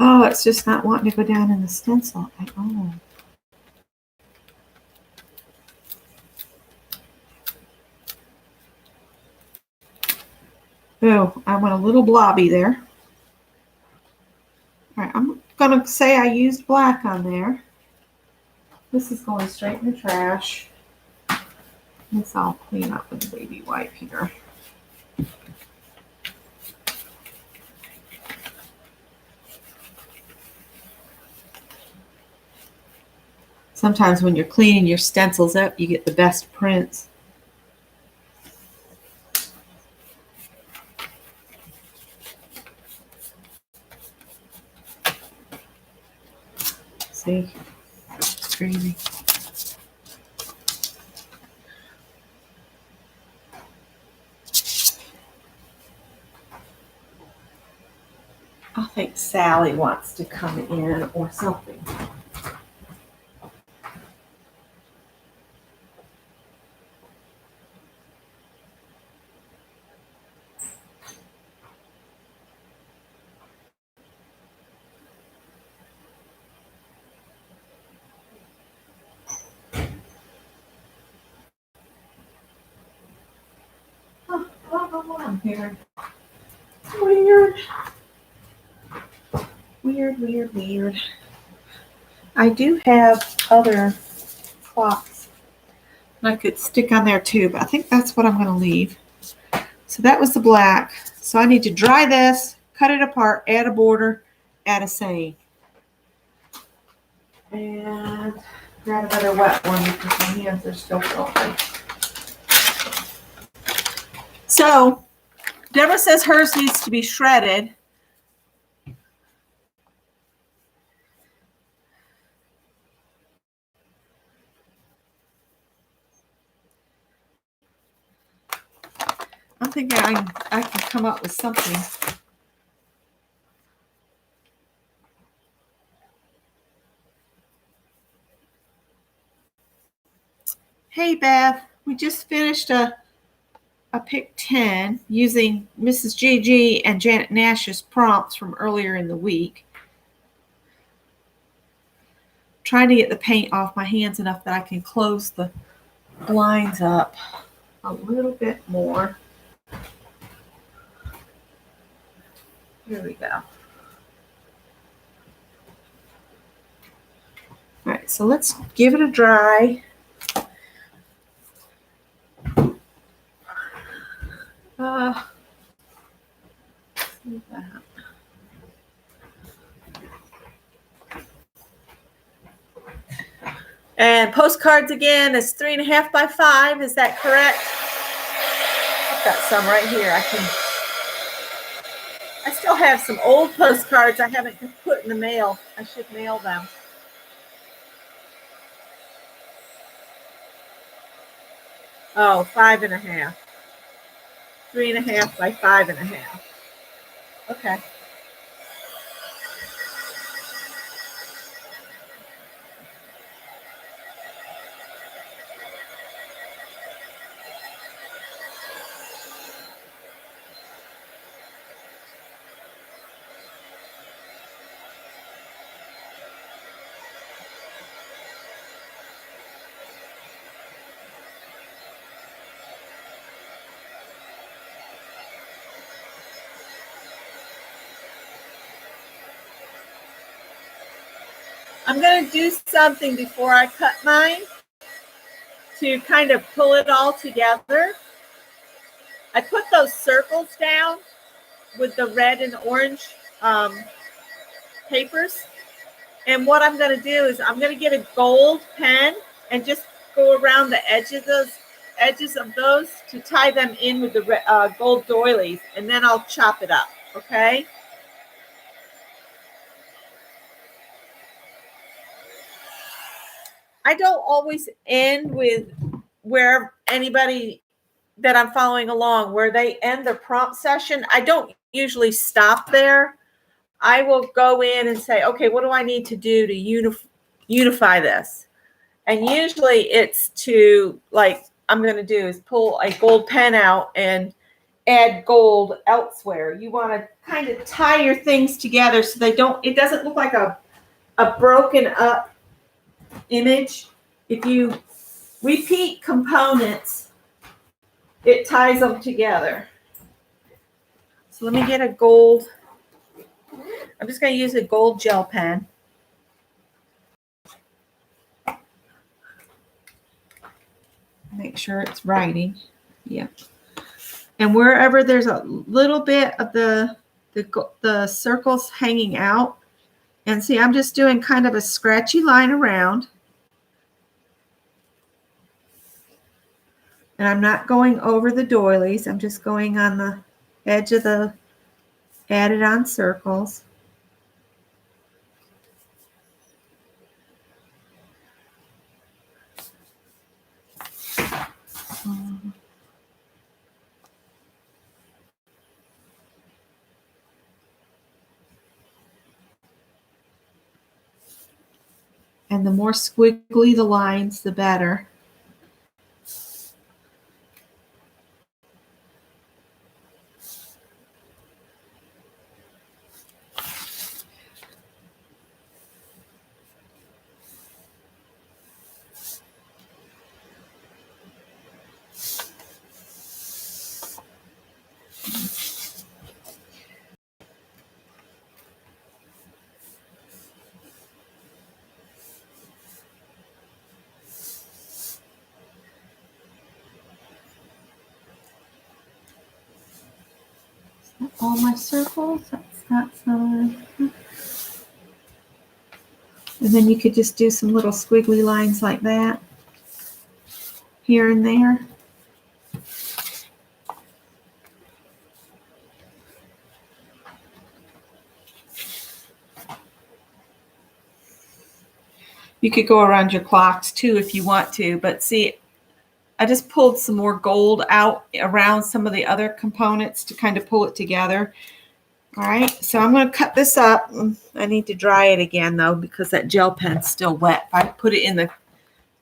Oh, it's just not wanting to go down in the stencil at all. Oh, I went a little blobby there. All right, I'm going to say I used black on there. This is going straight in the trash. This I'll clean up with a baby wipe here. Sometimes when you're cleaning your stencils up, you get the best prints. See? It's crazy. I think Sally wants to come in or something. Here. Weird. I do have other clocks I could stick on there too, but I think that's what I'm going to leave. So that was the black. So I need to dry this, cut it apart, add a border, add a saying. And grab another wet one because my hands are still filthy. So Deborah says hers needs to be shredded. I'm thinking I can come up with something. Hey Beth, we just finished a pick 10 using Mrs. GG and Janet Nash's prompts from earlier in the week. Trying to get the paint off my hands enough that I can close the blinds up a little bit more. Here we go. All right, so let's give it a dry. And postcards again is 3.5 by 5. Is that correct? I've got some right here. I still have some old postcards I haven't put in the mail. I should mail them. Oh, 5.5. 3.5 by 5.5. Okay. I'm going to do something before I cut mine to kind of pull it all together. I put those circles down with the red and orange papers. And what I'm going to do is I'm going to get a gold pen and just go around the edges of those to tie them in with the gold doilies. And then I'll chop it up. Okay. I don't always end with where anybody that I'm following along, where they end their prompt session. I don't usually stop there. I will go in and say, okay, what do I need to do to unify this? And usually it's to, like, I'm going to do is pull a gold pen out and add gold elsewhere. You want to kind of tie your things together so it doesn't look like a broken up image. If you repeat components, it ties them together. So let me get a gold. I'm just going to use a gold gel pen. Make sure it's writing. Yeah. And wherever there's a little bit of the circles hanging out, and see, I'm just doing kind of a scratchy line around. And I'm not going over the doilies. I'm just going on the edge of the added on circles. And the more squiggly the lines, the better. All my circles, that's not some. And then you could just do some little squiggly lines like that here and there. You could go around your clocks too if you want to, but see, I just pulled some more gold out around some of the other components to kind of pull it together. All right, so I'm going to cut this up. I need to dry it again though, because that gel pen's still wet. If I put it in the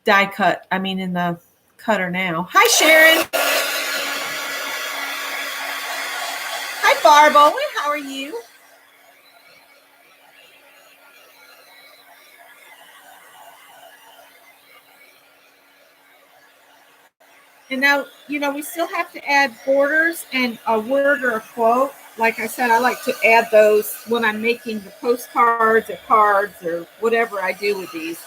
in the cutter now. Hi, Sharon. Hi, Barbo. How are you? And now, we still have to add borders and a word or a quote. Like I said, I like to add those when I'm making the postcards or cards or whatever I do with these.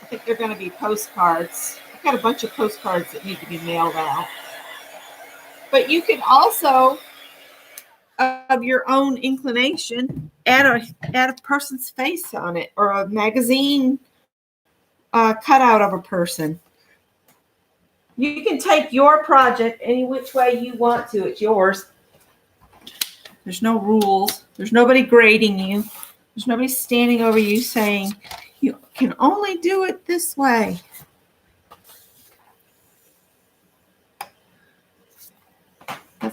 I think they're going to be postcards. I've got a bunch of postcards that need to be mailed out. But you can also, of your own inclination, add a person's face on it, or a magazine cutout of a person. You can take your project any which way you want to. It's yours. There's no rules. There's nobody grading you. There's nobody standing over you saying, you can only do it this way.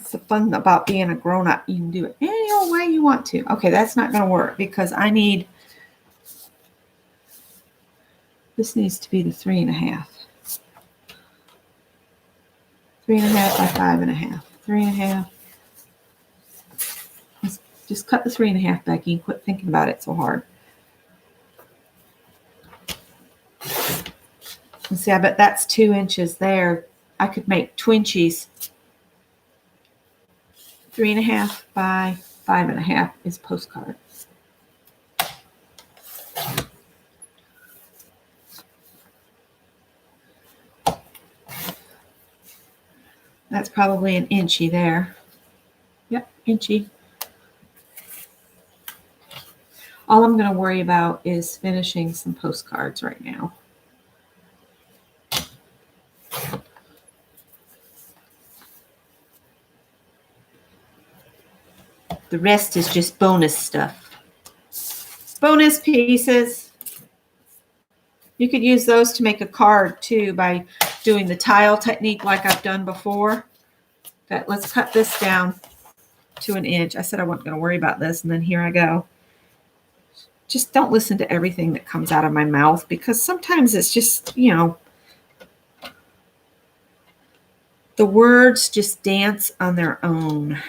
That's the fun about being a grown-up. You can do it any old way you want to. Okay, that's not going to work because I need, this needs to be the 3.5. 3.5 by 5.5. 3.5. Just cut the 3.5, Becky, and quit thinking about it so hard. And see, I bet that's 2 inches there. I could make twinchies. 3.5 by 5.5 is postcard. That's probably an inchy there. Yep, inchy. All I'm going to worry about is finishing some postcards right now. The rest is just bonus stuff. Bonus pieces. You could use those to make a card too by doing the tile technique like I've done before. But let's cut this down to 1 inch. I said I wasn't going to worry about this, and then here I go. Just don't listen to everything that comes out of my mouth because sometimes it's just, you know, the words just dance on their own.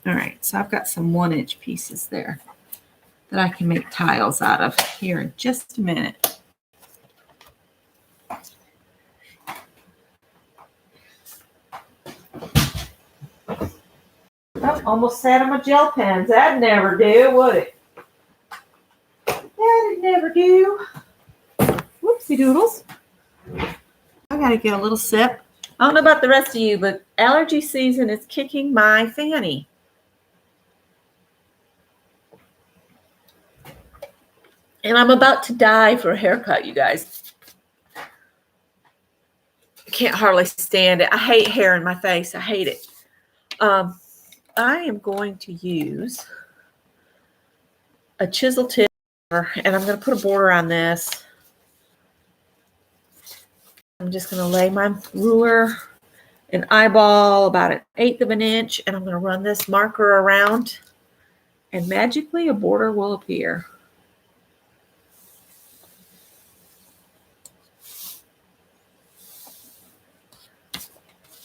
All right, so I've got some 1-inch pieces there that I can make tiles out of here in just a minute. Oh, almost sat on my gel pens. That'd never do, would it? That'd never do. Whoopsie doodles. I gotta get a little sip. I don't know about the rest of you, but allergy season is kicking my fanny. And I'm about to die for a haircut, you guys. I can't hardly stand it. I hate hair in my face. I hate it. I am going to use a chisel tip, and I'm going to put a border on this. I'm just going to lay my ruler and eyeball about 1/8 of an inch, and I'm going to run this marker around, and magically a border will appear.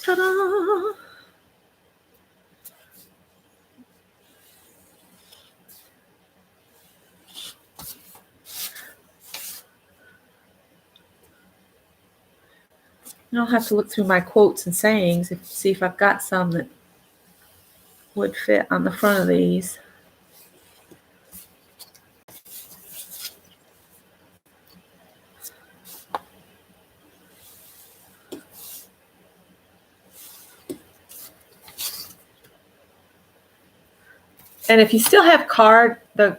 Ta-da! I'll have to look through my quotes and sayings and see if I've got some that would fit on the front of these. And if you still have the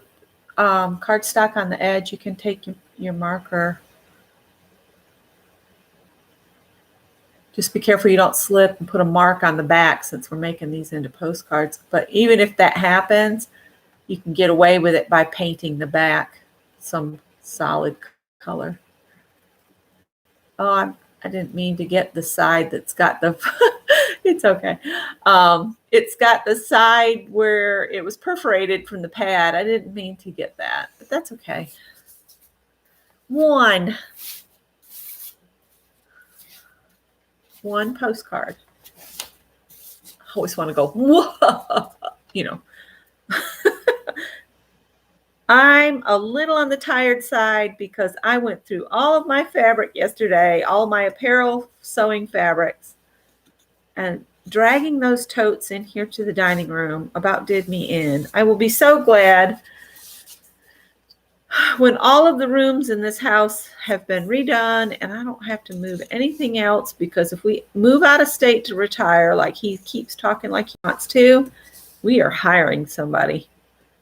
cardstock on the edge, you can take your marker. Just be careful you don't slip and put a mark on the back since we're making these into postcards. But even if that happens, you can get away with it by painting the back some solid color. Oh, I didn't mean to get the side that's got the, it's okay. It's got the side where it was perforated from the pad. I didn't mean to get that, but that's okay. One postcard. I always want to go, whoa, you know. I'm a little on the tired side because I went through all of my fabric yesterday, all my apparel sewing fabrics, and dragging those totes in here to the dining room about did me in. I will be so glad when all of the rooms in this house have been redone and I don't have to move anything else, because if we move out of state to retire, like he keeps talking like he wants to, we are hiring somebody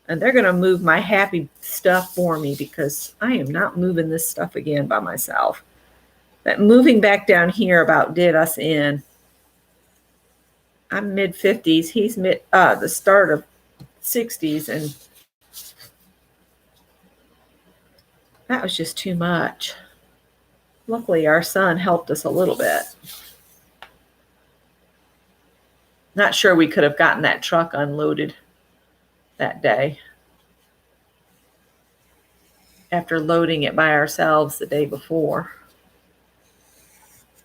and they're going to move my happy stuff for me because I am not moving this stuff again by myself. That moving back down here about did us in. I'm mid-50s. He's the start of 60s, and that was just too much. Luckily, our son helped us a little bit. Not sure we could have gotten that truck unloaded that day after loading it by ourselves the day before.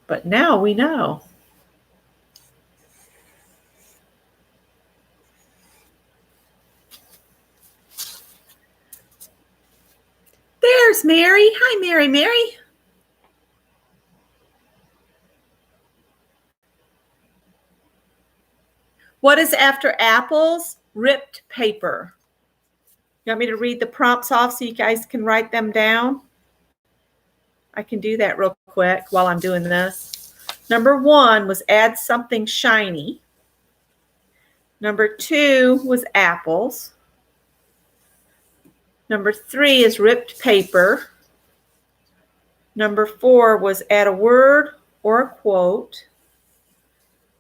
But now we know. There's Mary. Hi, Mary. Mary. What is after apples? Ripped paper. You want me to read the prompts off so you guys can write them down? I can do that real quick while I'm doing this. Number 1 was add something shiny. Number 2 was apples. Number 3 is ripped paper. Number 4 was add a word or a quote.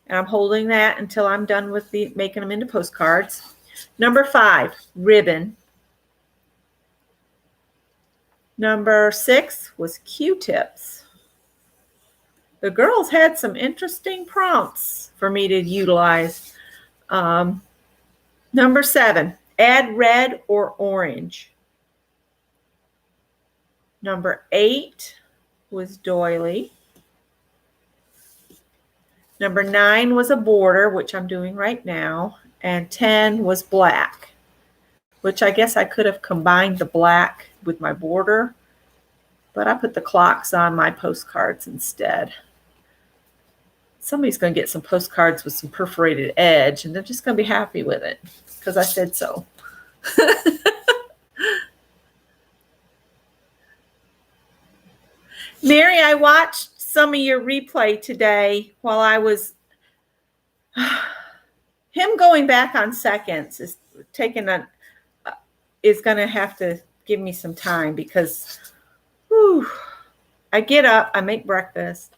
And I'm holding that until I'm done with making them into postcards. Number 5, ribbon. Number 6 was Q-tips. The girls had some interesting prompts for me to utilize. Number 7, add red or orange. Number 8 was doily. Number 9 was a border, which I'm doing right now. And 10 was black, which I guess I could have combined the black with my border, but I put the clocks on my postcards instead. Somebody's going to get some postcards with some perforated edge, and they're just going to be happy with it because I said so. Mary, I watched some of your replay today while I was... Him going back on seconds is is going to have to give me some time because I get up, I make breakfast,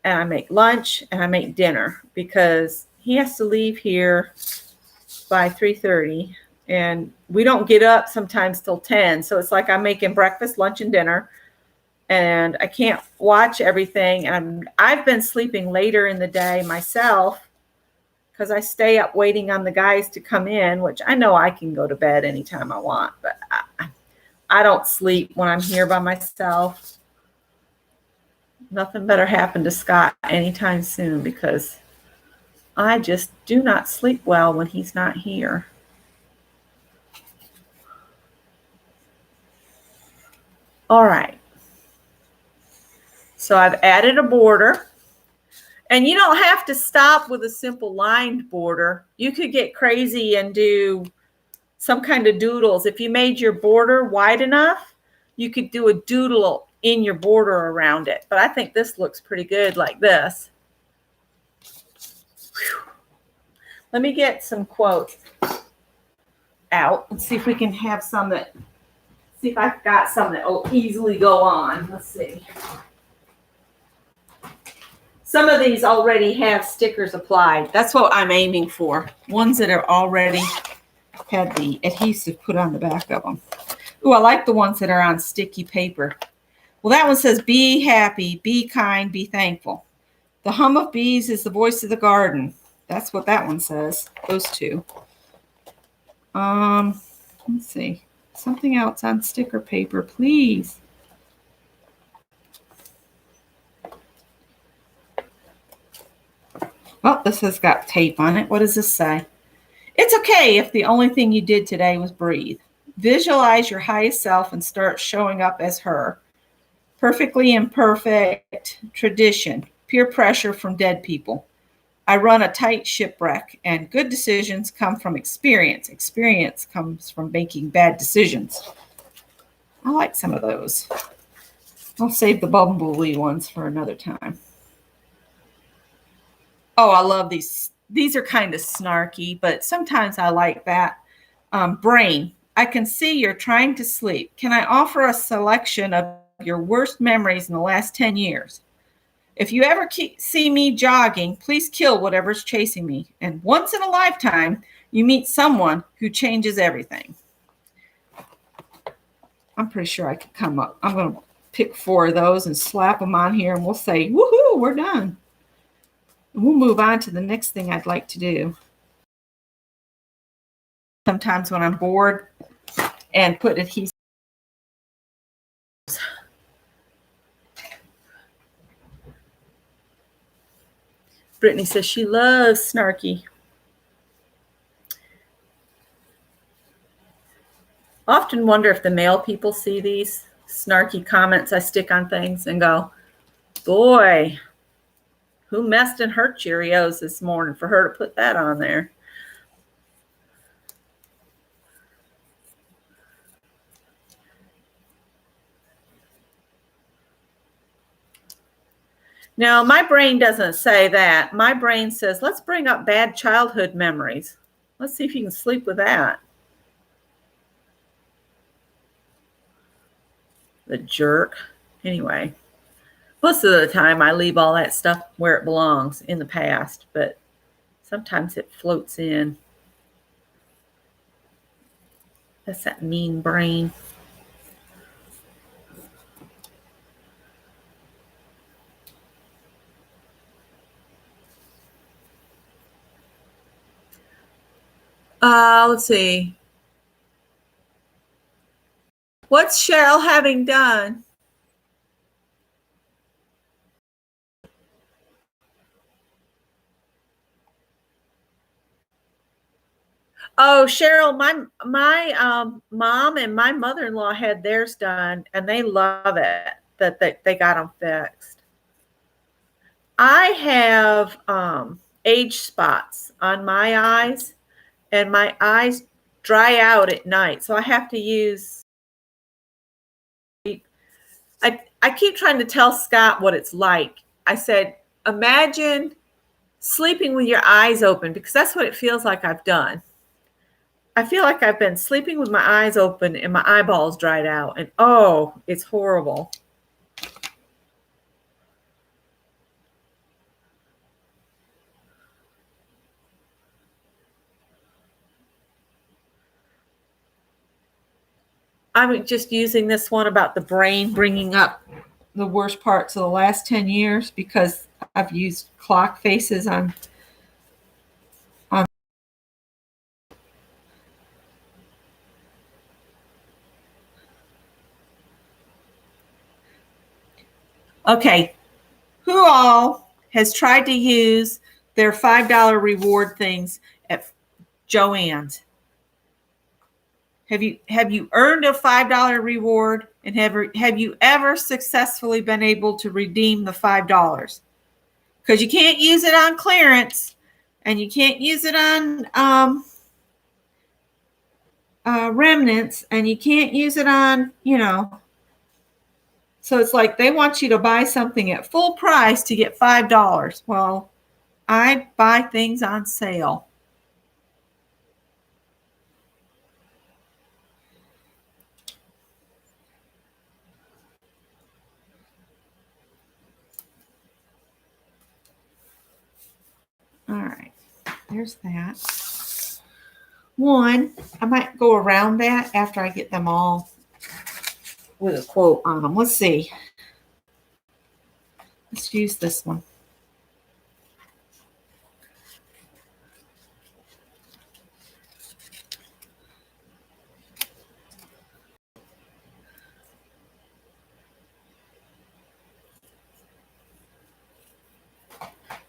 and I make lunch, and I make dinner because he has to leave here by 3:30, and we don't get up sometimes till 10. So it's like I'm making breakfast, lunch, and dinner, and I can't watch everything. And I've been sleeping later in the day myself because I stay up waiting on the guys to come in, which I know I can go to bed anytime I want, but I don't sleep when I'm here by myself. Nothing better happen to Scott anytime soon because I just do not sleep well when he's not here. All right. So I've added a border. And you don't have to stop with a simple lined border. You could get crazy and do some kind of doodles. If you made your border wide enough, you could do a doodle in your border around it. But I think this looks pretty good like this. Whew. Let me get some quotes out and see if we can have some see if I've got some that will easily go on. Let's see. Some of these already have stickers applied. That's what I'm aiming for. Ones that are already had the adhesive put on the back of them. Ooh, I like the ones that are on sticky paper. Well, that one says, be happy, be kind, be thankful. The hum of bees is the voice of the garden. That's what that one says. Those two. Let's see. Something else on sticker paper, please. Oh, this has got tape on it. What does this say? It's okay if the only thing you did today was breathe. Visualize your highest self and start showing up as her. Perfectly imperfect tradition. Peer pressure from dead people. I run a tight shipwreck, and good decisions come from experience. Experience comes from making bad decisions. I like some of those. I'll save the bumblebee ones for another time. Oh, I love these. These are kind of snarky, but sometimes I like that. Brain, I can see you're trying to sleep. Can I offer a selection of your worst memories in the last 10 years? If you ever see me jogging, please kill whatever's chasing me. And once in a lifetime, you meet someone who changes everything. I'm pretty sure I could come up. I'm going to pick 4 of those and slap them on here, and we'll say, woohoo, we're done. We'll move on to the next thing I'd like to do. Sometimes when I'm bored and put adhesive. Brittany says she loves snarky. Often wonder if the male people see these snarky comments I stick on things and go, boy, who messed in her Cheerios this morning for her to put that on there? Now, my brain doesn't say that. My brain says, let's bring up bad childhood memories. Let's see if you can sleep with that. The jerk. Anyway, most of the time I leave all that stuff where it belongs in the past, but sometimes it floats in. That's that mean brain. Let's see. What's Cheryl having done? Oh, Cheryl, my mom and my mother-in-law had theirs done, and they love it that they got them fixed. I have age spots on my eyes, and my eyes dry out at night, so I have to use. I keep trying to tell Scott what it's like. I said, imagine sleeping with your eyes open, because that's what it feels like I've done. I feel like I've been sleeping with my eyes open and my eyeballs dried out, and oh, it's horrible. I'm just using this one about the brain bringing up the worst parts of the last 10 years because I've used clock faces on. Okay, who all has tried to use their $5 reward things at Joann's? Have you earned a $5 reward, and have you ever successfully been able to redeem the $5? Because you can't use it on clearance, and you can't use it on remnants, and you can't use it on, so it's like they want you to buy something at full price to get $5. Well, I buy things on sale. All right, there's that. One, I might go around that after I get them all with a quote on them. Let's see. Let's use this one.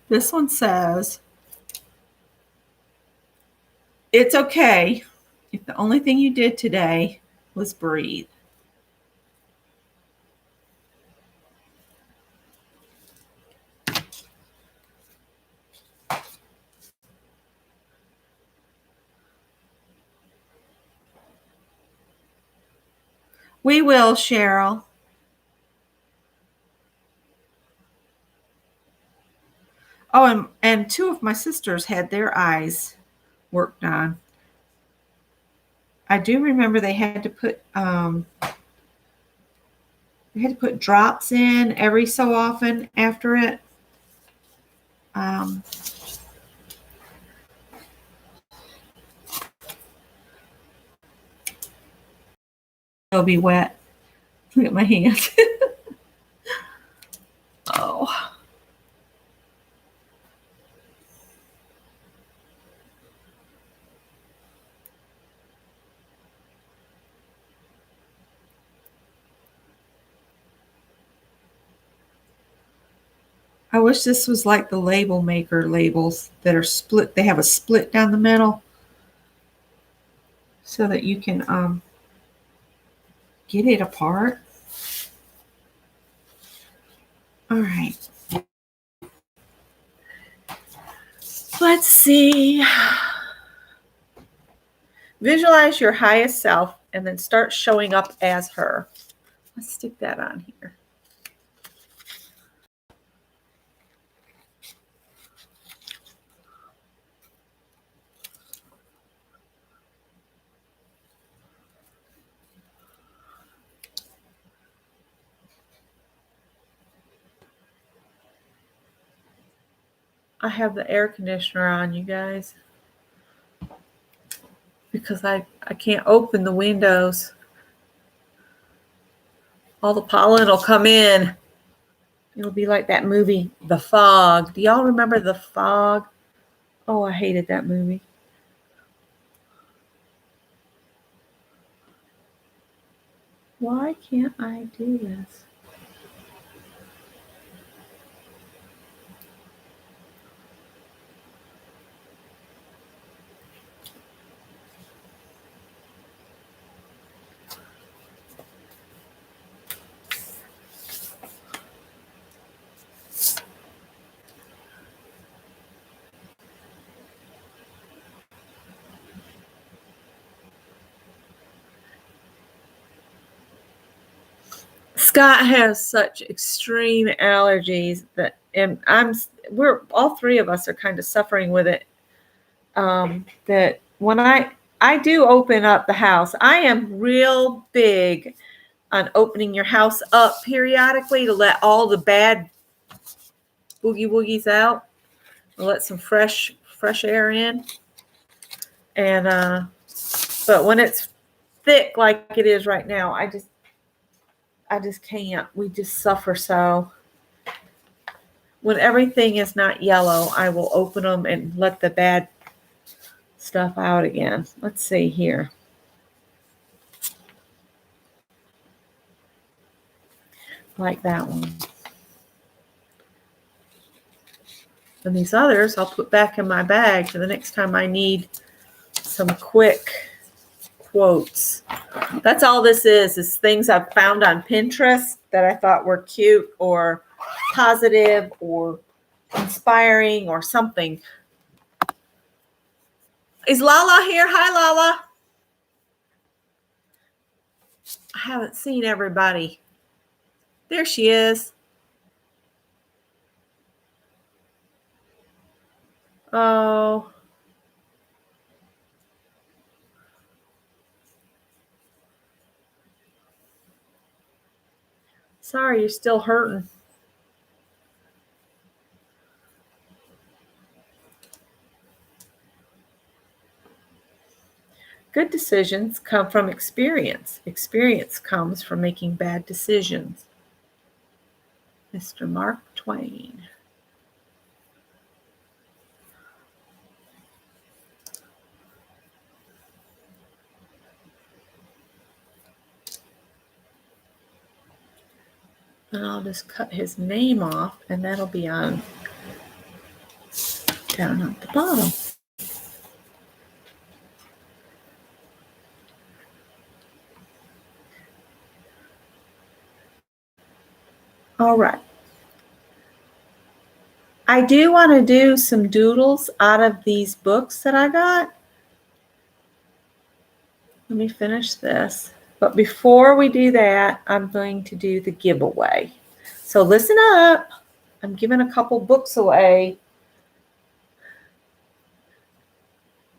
This one says, it's okay if the only thing you did today was breathe. We will, Cheryl. Oh, and two of my sisters had their eyes worked on. I do remember they had to put drops in every so often after it. It'll be wet. Look at my hand. Oh. I wish this was like the label maker labels that are split. They have a split down the middle so that you can get it apart. All right. Let's see. Visualize your highest self and then start showing up as her. Let's stick that on here. I have the air conditioner on, you guys, because I can't open the windows. All the pollen will come in. It'll be like that movie, The Fog. Do y'all remember The Fog? Oh, I hated that movie. Why can't I do this? Scott has such extreme allergies that, and we're all three of us are kind of suffering with it. That when I do open up the house, I am real big on opening your house up periodically to let all the bad boogie woogies out, and let some fresh air in. And but when it's thick like it is right now, I just can't. We just suffer so. When everything is not yellow, I will open them and let the bad stuff out again. Let's see here. Like that one. And these others I'll put back in my bag for the next time I need some quick quotes. That's all this is things I've found on Pinterest that I thought were cute or positive or inspiring or something. Is Lala here? Hi, Lala. I haven't seen everybody. There she is. Oh. Sorry, you're still hurting. Good decisions come from experience. Experience comes from making bad decisions. Mr. Mark Twain. And I'll just cut his name off, and that'll be on down at the bottom. All right. I do want to do some doodles out of these books that I got. Let me finish this. But before we do that, I'm going to do the giveaway. So listen up. I'm giving a couple books away.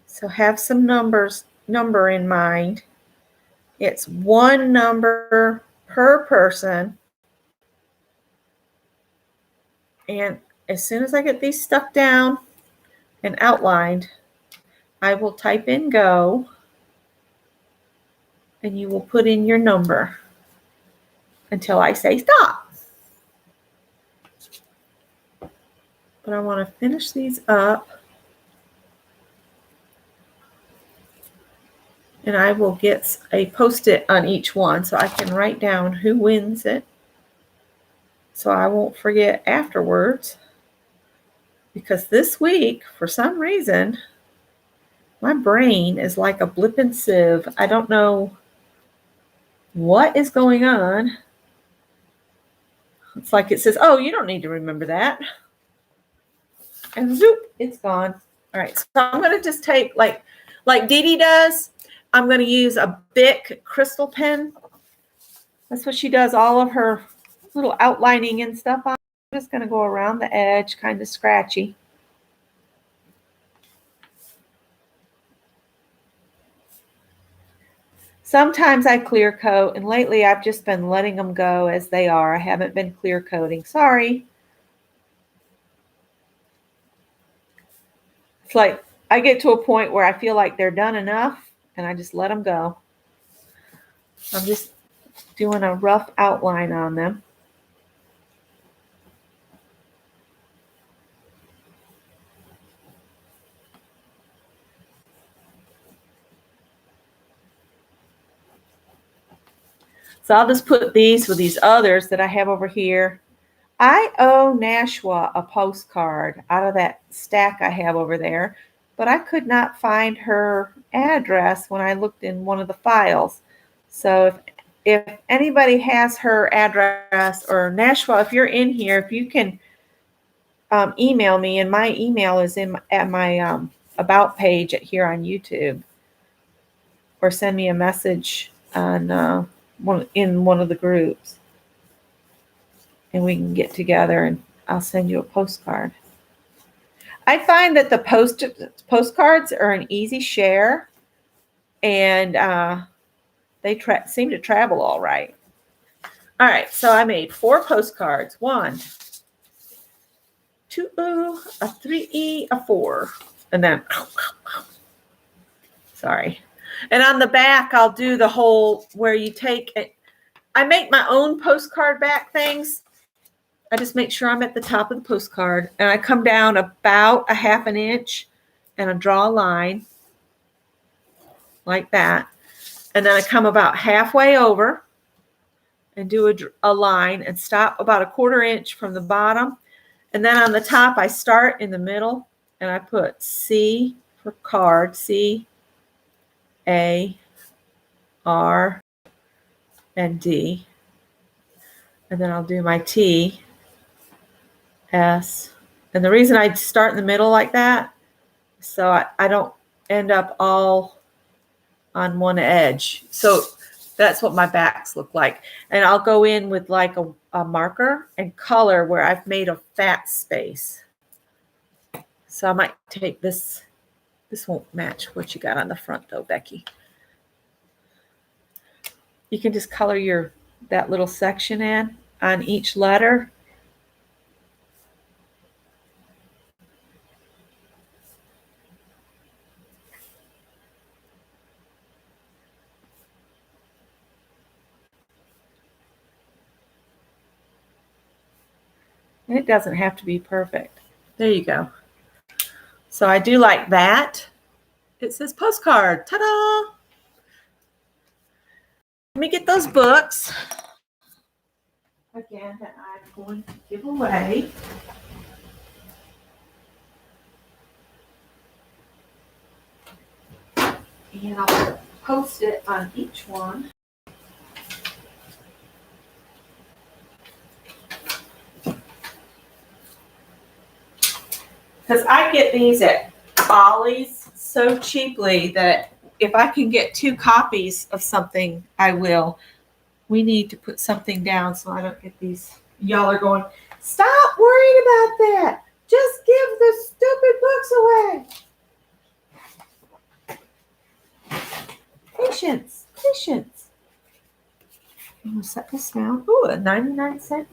So have some number in mind. It's one number per person. And as soon as I get these stuck down and outlined, I will type in go. And you will put in your number until I say stop. But I want to finish these up. And I will get a Post-it on each one so I can write down who wins it. so I won't forget afterwards. Because this week, for some reason, my brain is like a blipping sieve. I don't know what is going on. It's like it says, oh, you don't need to remember that. And zoop, it's gone. All right, so I'm going to just take, like Dee Dee does, I'm going to use a Bic crystal pen. That's what she does all of her little outlining and stuff on. I'm just going to go around the edge, kind of scratchy. Sometimes I clear coat, and lately I've just been letting them go as they are. I haven't been clear coating. Sorry. It's like I get to a point where I feel like they're done enough, and I just let them go. I'm just doing a rough outline on them. So I'll just put these with these others that I have over here. I owe Nashua a postcard out of that stack I have over there, but I could not find her address when I looked in one of the files. So if anybody has her address, or Nashua, if you're in here, if you can email me, and my email is at my about page here on YouTube, or send me a message on in one of the groups, and we can get together and I'll send you a postcard. I find that the postcards are an easy share, and they seem to travel all right. All right, so I made 4 postcards. 1, 2, a 3, a 4, and then sorry. And on the back, I'll do the whole where you take it. I make my own postcard back things. I just make sure I'm at the top of the postcard, and I come down about a ½ an inch, and I draw a line like that. And then I come about halfway over and do a line and stop about a ½ inch from the bottom. And then on the top, I start in the middle, and I put C for card, C, A, R, and D. And then I'll do my T, S. And the reason I start in the middle like that, so I don't end up all on one edge. So that's what my backs look like. And I'll go in with like a marker and color where I've made a fat space. So I might take this. This won't match what you got on the front though, Becky. You can just color that little section in on each letter. It doesn't have to be perfect. There you go. So I do like that. It says postcard. Ta-da! Let me get those books. Again, that I'm going to give away. And I'll post it on each one. Because I get these at Ollie's so cheaply that if I can get 2 copies of something, I will. We need to put something down so I don't get these. Y'all are going, stop worrying about that. Just give the stupid books away. Patience, patience. I'm going to set this down. Ooh, a 99-cent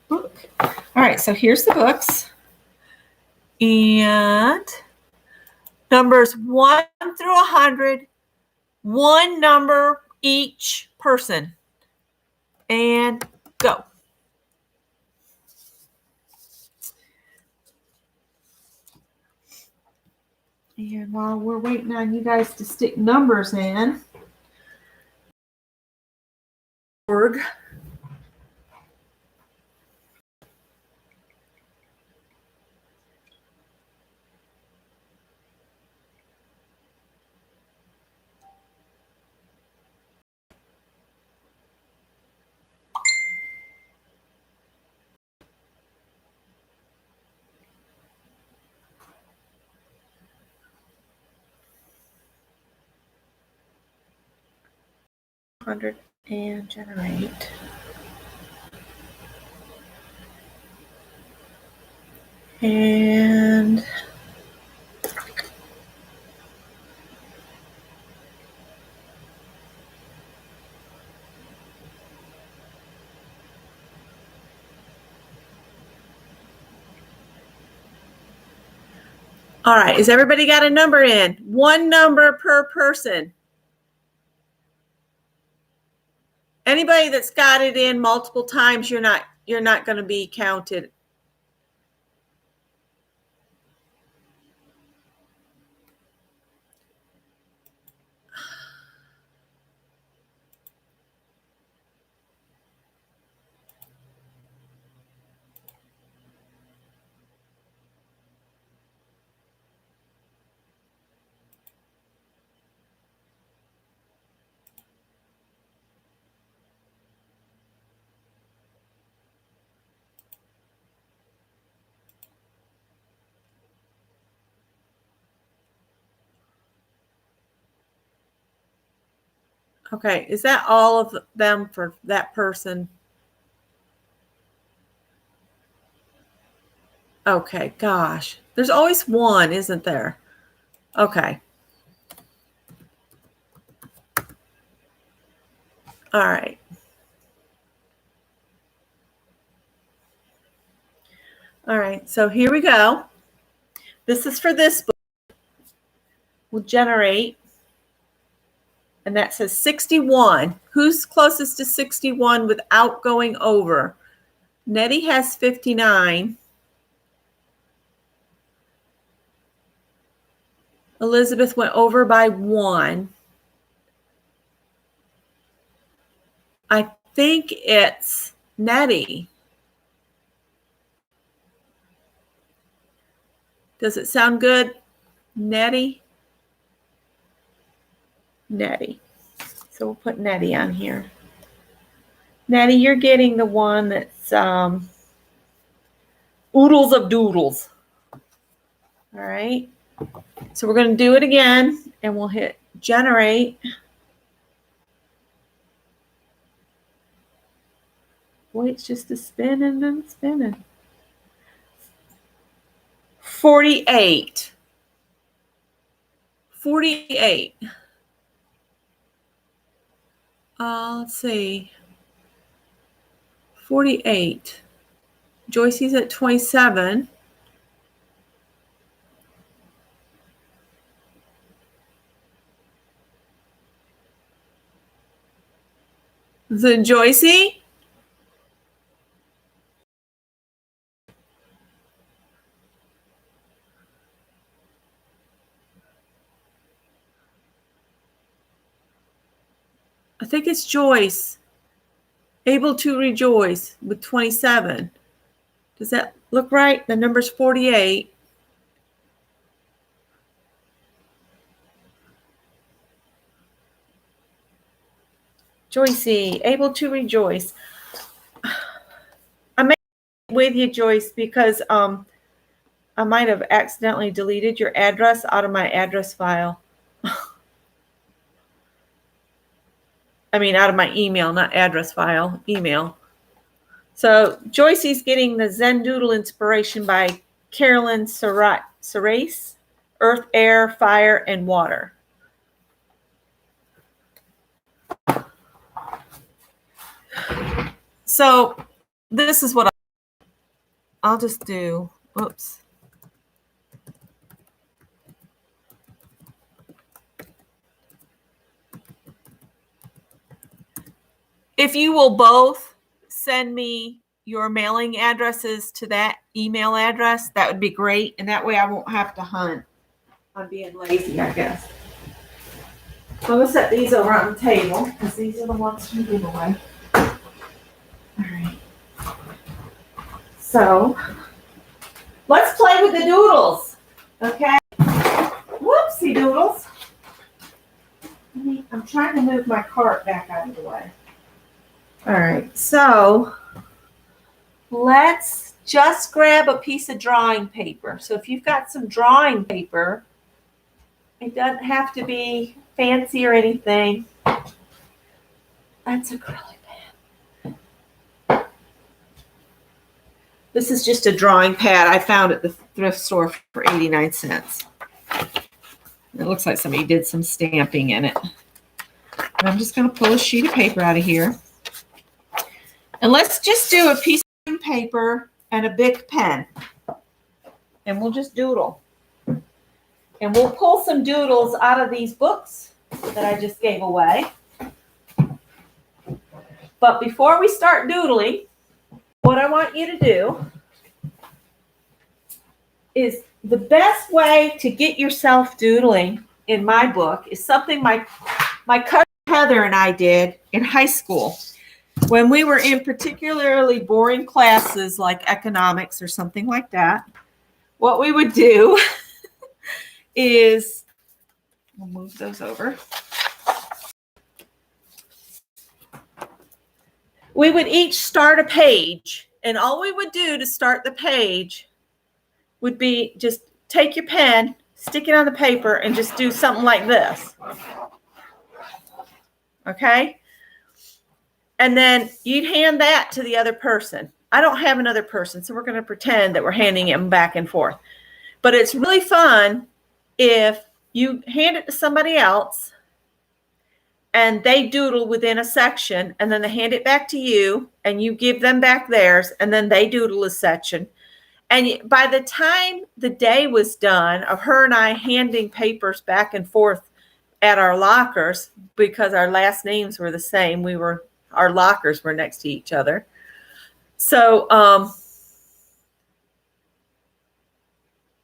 book. All right, so here's the books. And numbers 1 through 100, 1 number each person. And go. And while we're waiting on you guys to stick numbers in, 100 and generate. And all right, has everybody got a number in? One number per person. Anybody that's got it in multiple times, you're not going to be counted. Okay, is that all of them for that person? Okay, gosh. There's always one, isn't there? Okay. All right. All right, so here we go. This is for this book. We'll generate. And that says 61. Who's closest to 61 without going over? Nettie has 59. Elizabeth went over by 1. I think it's Nettie. Does it sound good? Nettie? Nettie. So we'll put Nettie on here. Nettie, you're getting the one that's oodles of doodles. All right. So we're going to do it again, and we'll hit generate. Boy, it's just a spinning and spinning. 48. 48. Let's see. 48. Joycey's at 27. Then Joycey? I think it's Joyce. Able to rejoice with 27. Does that look right? The number's 48. Joycey, able to rejoice. I may be with you, Joyce, because I might have accidentally deleted your address out of my address file. I mean, out of my email, not address file, email. So Joycey's getting the Zen Doodle inspiration by Carolyn Serace, Earth, Air, Fire, and Water. So this is what I'll just do. Oops. If you will both send me your mailing addresses to that email address, that would be great. And that way I won't have to hunt. I'm being lazy, I guess. So I'm going to set these over on the table because these are the ones from giveaway. All right. So let's play with the doodles. Okay. Whoopsie doodles. I'm trying to move my cart back out of the way. All right. So let's just grab a piece of drawing paper. So if you've got some drawing paper, it doesn't have to be fancy or anything. That's acrylic pad. This is just a drawing pad I found at the thrift store for 89 cents. It looks like somebody did some stamping in it. And I'm just going to pull a sheet of paper out of here. And let's just do a piece of paper and a Bic pen. And we'll just doodle. And we'll pull some doodles out of these books that I just gave away. But before we start doodling, what I want you to do is the best way to get yourself doodling in my book is something my cousin Heather and I did in high school. When we were in particularly boring classes like economics or something like that, what we would do is, we'll move those over. We would each start a page, and all we would do to start the page would be just take your pen, stick it on the paper, and just do something like this. Okay? And then you'd hand that to the other person. I don't have another person, so we're going to pretend that we're handing them back and forth. But it's really fun if you hand it to somebody else and they doodle within a section, and then they hand it back to you, and you give them back theirs, and then they doodle a section. And by the time the day was done of her and I handing papers back and forth at our lockers, because our last names were the same, our lockers were next to each other. So,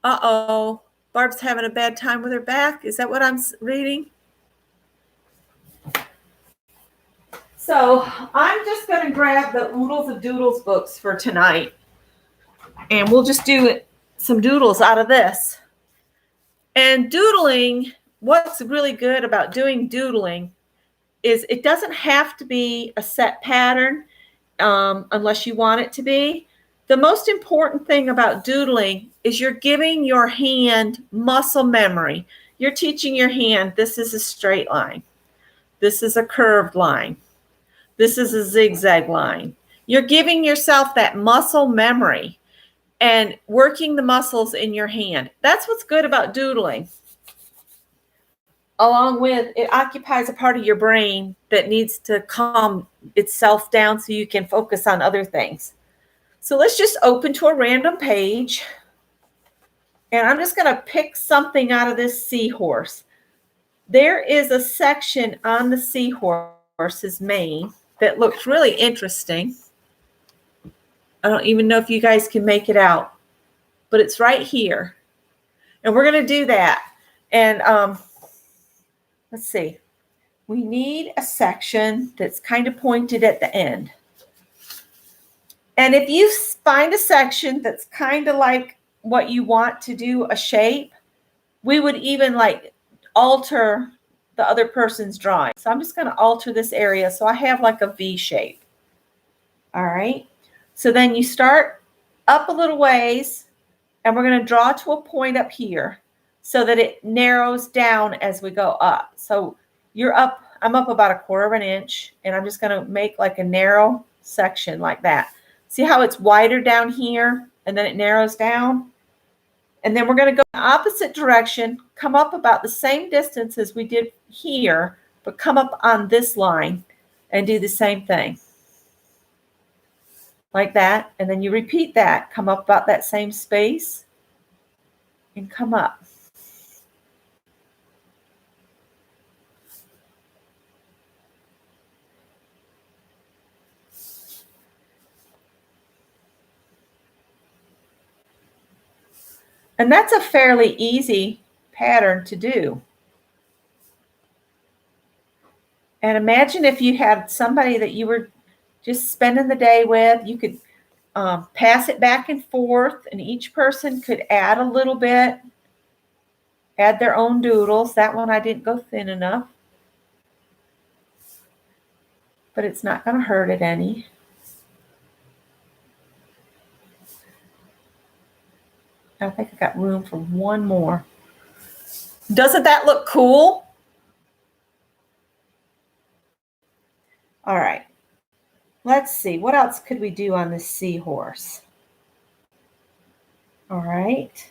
Barb's having a bad time with her back. Is that what I'm reading? So I'm just going to grab the Oodles of Doodles books for tonight, and we'll just do some doodles out of this. And doodling, what's really good about doing doodling is it doesn't have to be a set pattern unless you want it to be. The most important thing about doodling is you're giving your hand muscle memory. You're teaching your hand, this is a straight line. This is a curved line. This is a zigzag line. You're giving yourself that muscle memory and working the muscles in your hand. That's what's good about doodling. Along with, it occupies a part of your brain that needs to calm itself down so you can focus on other things. So let's just open to a random page. And I'm just going to pick something out of this seahorse. There is a section on the seahorse's mane that looks really interesting. I don't even know if you guys can make it out, but it's right here. And we're going to do that. And let's see. We need a section that's kind of pointed at the end. And if you find a section that's kind of like what you want to do a shape, we would even like alter the other person's drawing. So I'm just going to alter this area so I have like a V shape. All right. So then you start up a little ways, and we're going to draw to a point up here so that it narrows down as we go up. So you're up, I'm up about 1/4 inch, and I'm just going to make like a narrow section like that. See how it's wider down here and then it narrows down? And then we're going to go in the opposite direction, come up about the same distance as we did here, but come up on this line and do the same thing. Like that. And then you repeat that, come up about that same space and come up. And that's a fairly easy pattern to do. And imagine if you had somebody that you were just spending the day with, you could pass it back and forth, and each person could add a little bit, add their own doodles. That one I didn't go thin enough, but it's not going to hurt it any. I think I got room for one more. Doesn't that look cool? All let's see, what else could we do on this seahorse? All right.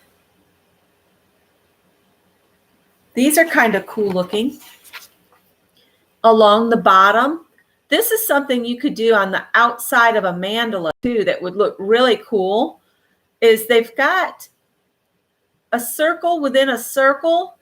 These are kind of cool looking. Along the bottom, this is something you could do on the outside of a mandala too that would look really cool, is they've got a circle within a circle,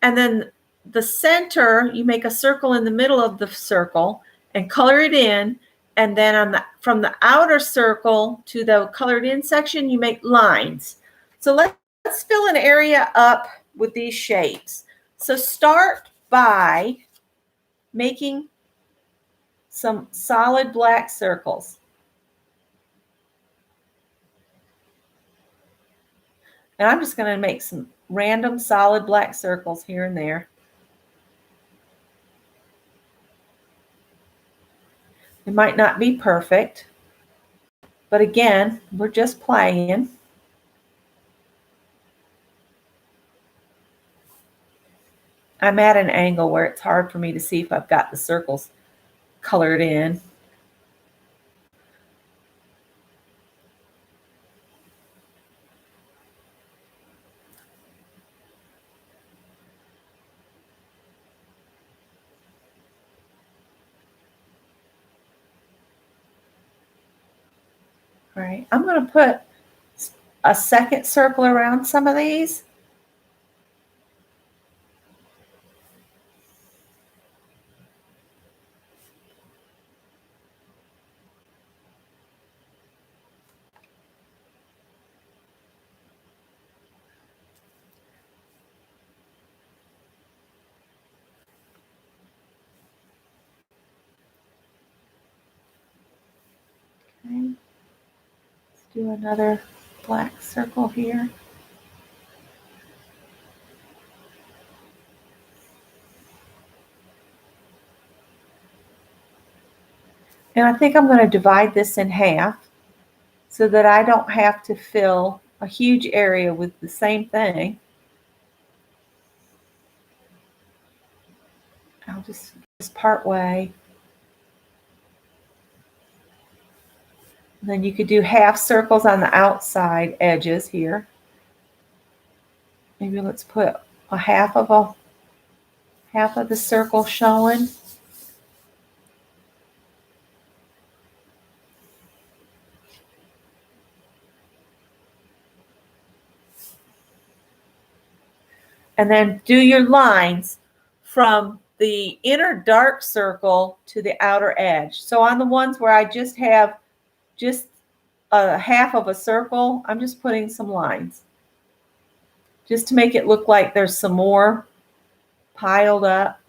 and then the center, you make a circle in the middle of the circle and color it in, and then on the from the outer circle to the colored in section, you make lines. So let's fill an area up with these shapes. So start by making some solid black circles. And I'm just going to make some random solid black circles here and there. It might not be perfect, but again, we're just playing. I'm at an angle where it's hard for me to see if I've got the circles colored in. All right, I'm going to put a second circle around some of these. Okay. Let's do another black circle here. And I think I'm going to divide this in half so that I don't have to fill a huge area with the same thing. I'll just part way. Then you could do half circles on the outside edges here. Maybe let's put a half of the circle showing. And then do your lines from the inner dark circle to the outer edge. So on the ones where I just have just a half of a circle, I'm just putting some lines just to make it look like there's some more piled up.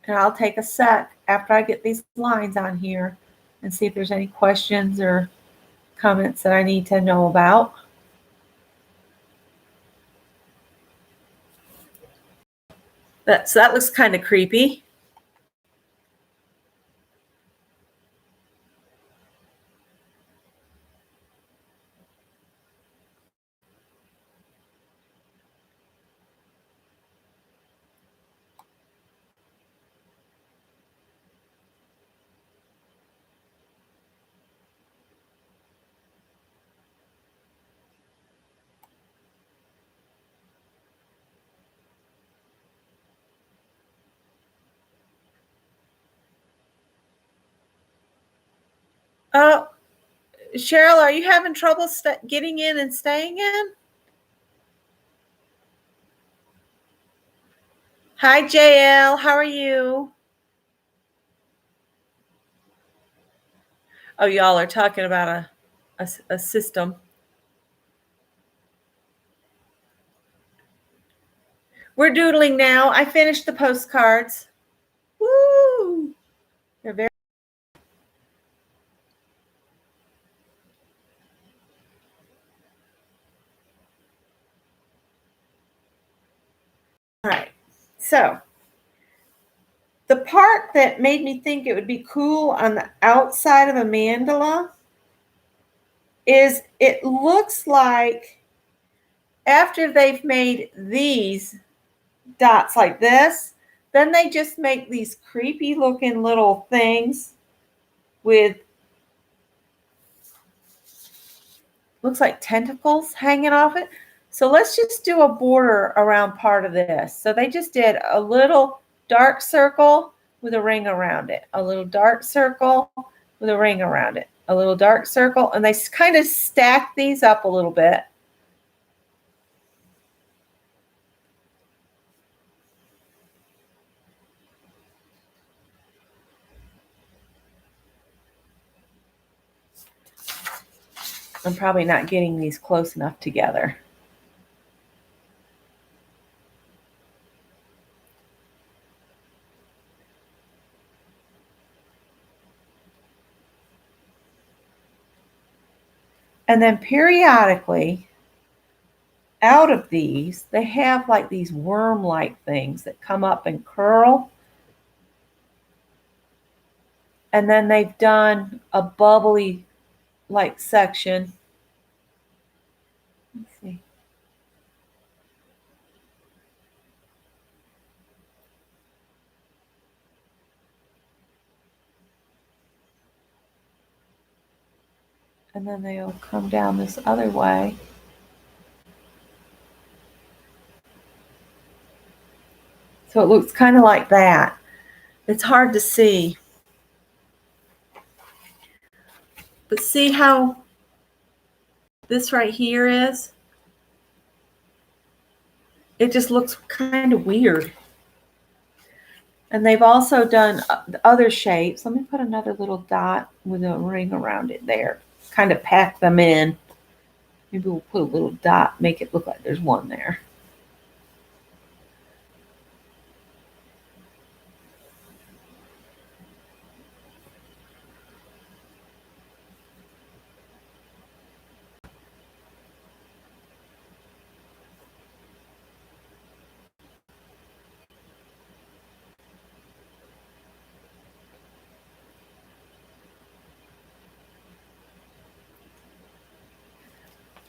And I'll take a sec after I get these lines on here and see if there's any questions or comments that I need to know about. So that looks kind of creepy. Oh, Cheryl, are you having trouble getting in and staying in? Hi, JL. How are you? Oh, y'all are talking about a system. We're doodling now. I finished the postcards. Woo! They're very. All right. So the part that made me think it would be cool on the outside of a mandala is it looks like after they've made these dots like this, then they just make these creepy looking little things with, looks like tentacles hanging off it. So let's just do a border around part of this. So they just did a little dark circle with a ring around it, a little dark circle with a ring around it, a little dark circle, and they kind of stack these up a little bit. I'm probably not getting these close enough together. And then periodically, out of these, they have like these worm-like things that come up and curl. And then they've done a bubbly like section. Let's see. And then they'll come down this other way. So it looks kind of like that. It's hard to see. But see how this right here is? It just looks kind of weird. And they've also done other shapes. Let me put another little dot with a ring around it there. Kind of pack them in. Maybe we'll put a little dot, make it look like there's one there.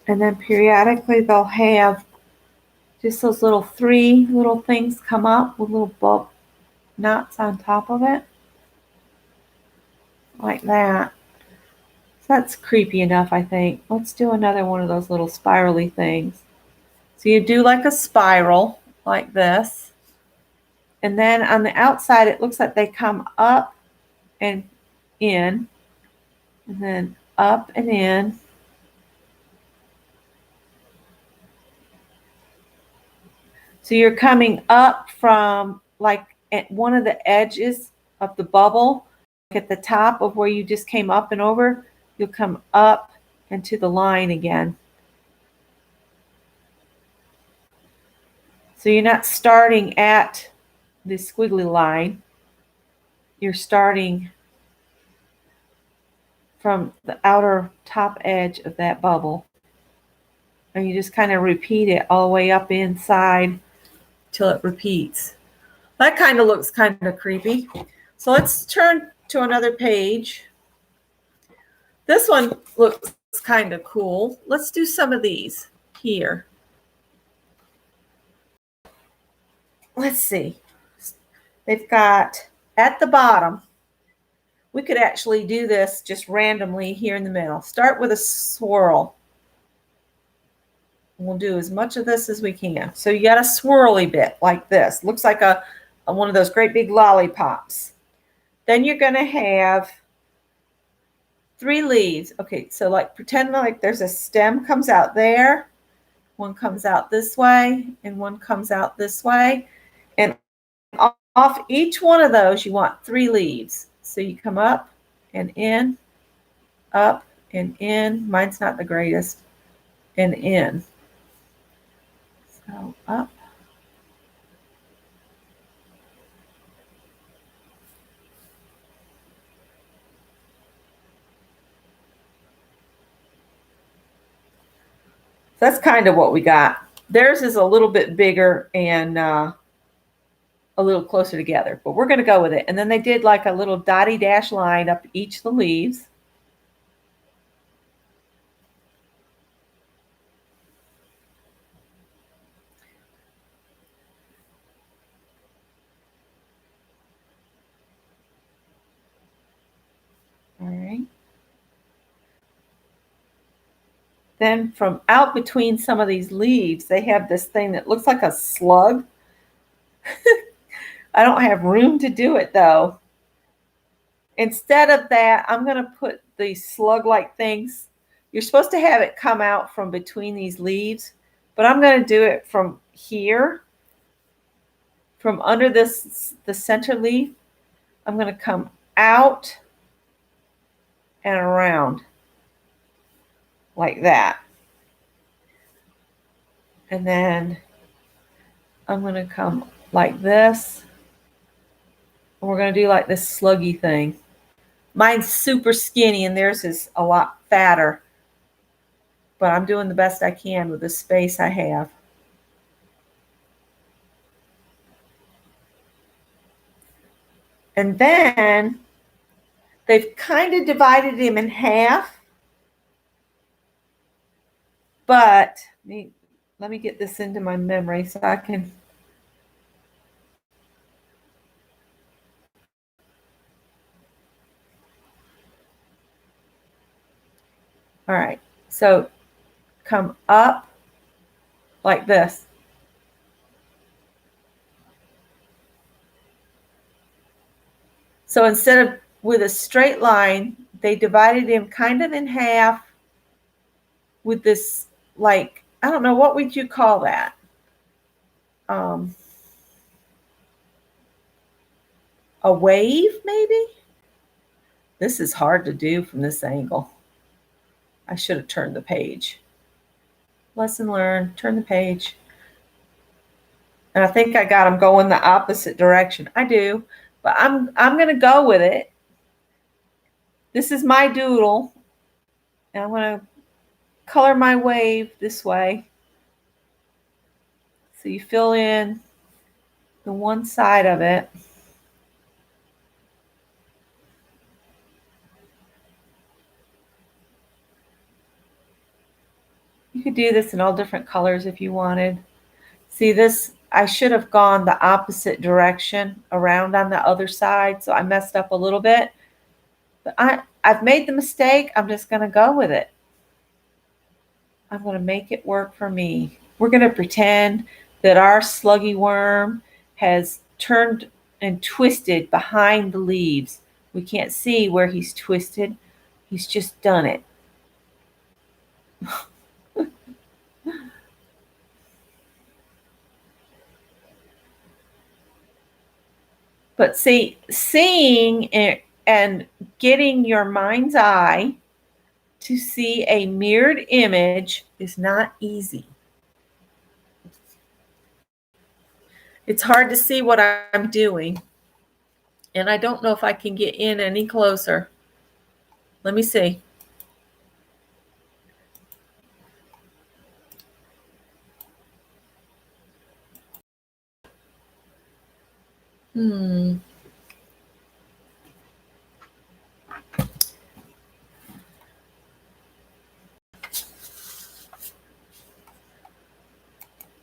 And then periodically they'll have just those little three little things come up with little bulb knots on top of it. Like that. So that's creepy enough, I think. Let's do another one of those little spirally things. So you do like a spiral, like this. And then on the outside, it looks like they come up and in. And then up and in. So you're coming up from like at one of the edges of the bubble, at the top of where you just came up and over, you'll come up into the line again. So you're not starting at the squiggly line. You're starting from the outer top edge of that bubble. And you just kind of repeat it all the way up inside till it repeats. That kind of looks kind of creepy. So let's turn to another page. This one looks kind of cool. Let's do some of these here. Let's see. They've got at the bottom, we could actually do this just randomly here in the middle. Start with a swirl. We'll do as much of this as we can. So you got a swirly bit like this. Looks like a one of those great big lollipops. Then you're going to have 3 leaves. Okay, so like pretend like there's a stem comes out there. One comes out this way and one comes out this way. And off each one of those, you want 3 leaves. So you come up and in up and in. Mine's not the greatest. And in. So up. That's kind of what we got. Theirs is a little bit bigger and a little closer together, but we're going to go with it. And then they did like a little dotty dash line up each of the leaves. All right. Then from out between some of these leaves, they have this thing that looks like a slug. I don't have room to do it though. Instead of that, I'm going to put these slug-like things. You're supposed to have it come out from between these leaves, but I'm going to do it from here, from under the center leaf. I'm going to come out and around like that. And then I'm going to come like this. And we're going to do like this sluggy thing. Mine's super skinny and theirs is a lot fatter. But I'm doing the best I can with the space I have. And then they've kind of divided him in half. But let me get this into my memory so I can. All right. So come up like this. So instead of with a straight line, they divided him kind of in half with this, like, I don't know, what would you call that? A wave, maybe? This is hard to do from this angle. I should have turned the page. Lesson learned, turn the page. And I think I got them going the opposite direction. I do, but I'm going to go with it. This is my doodle. And I'm going to color my wave this way. So you fill in the one side of it. You could do this in all different colors if you wanted. See this, I should have gone the opposite direction around on the other side, so I messed up a little bit. But I've made the mistake. I'm just going to go with it. I'm going to make it work for me. We're going to pretend that our sluggy worm has turned and twisted behind the leaves. We can't see where he's twisted. He's just done it. But see, seeing and getting your mind's eye to see a mirrored image is not easy. It's hard to see what I'm doing. And I don't know if I can get in any closer. Let me see.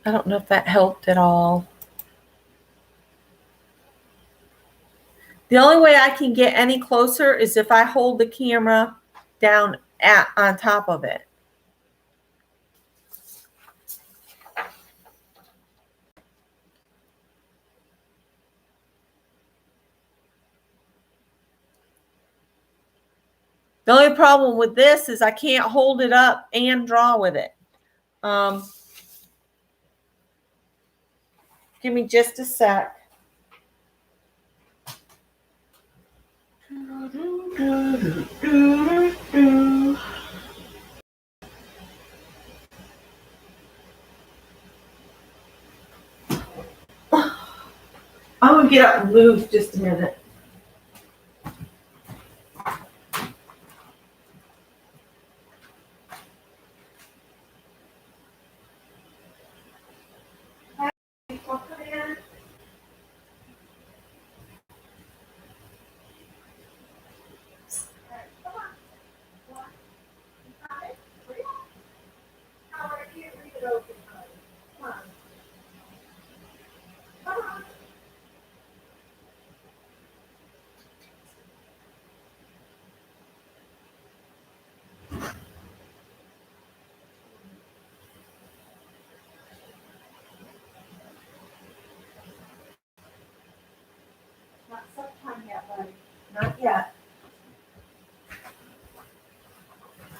I don't know if that helped at all. The only way I can get any closer is if I hold the camera down on top of it. The only problem with this is I can't hold it up and draw with it. Give me just a sec. I'm gonna get up and move just a minute. Not sometime yet, buddy. Not yet.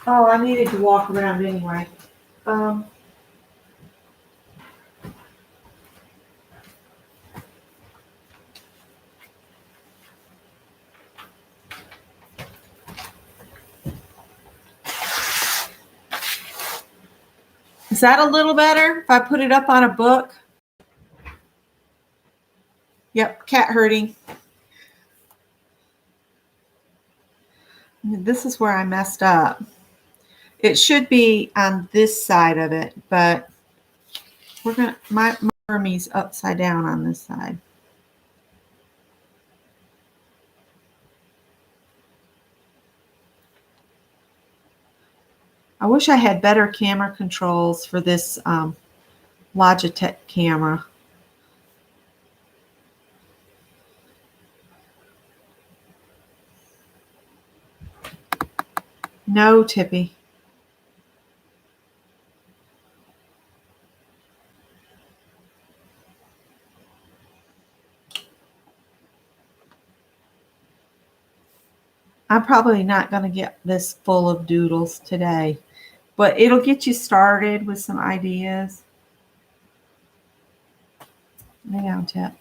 Oh, I needed to walk around anyway. Is that a little better if I put it up on a book? Yep, cat herding. This is where I messed up. It should be on this side of it, but my Hermes upside down on this side. I wish I had better camera controls for this Logitech camera. No, Tippy. I'm probably not going to get this full of doodles today, but it'll get you started with some ideas. Lay down, Tip.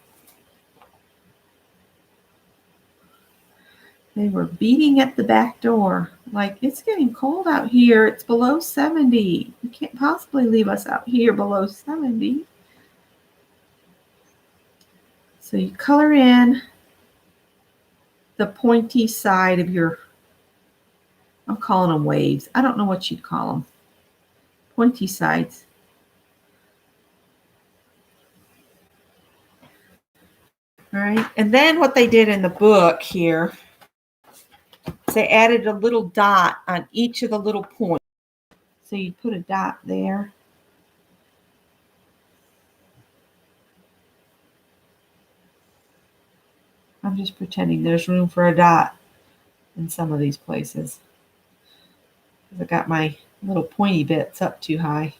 They were beating at the back door. Like, it's getting cold out here. It's below 70. You can't possibly leave us out here below 70. So you color in the pointy side of your, I'm calling them waves. I don't know what you'd call them. Pointy sides. All right. And then what they did in the book here, they added a little dot on each of the little points. So you put a dot there. I'm just pretending there's room for a dot in some of these places. I got my little pointy bits up too high.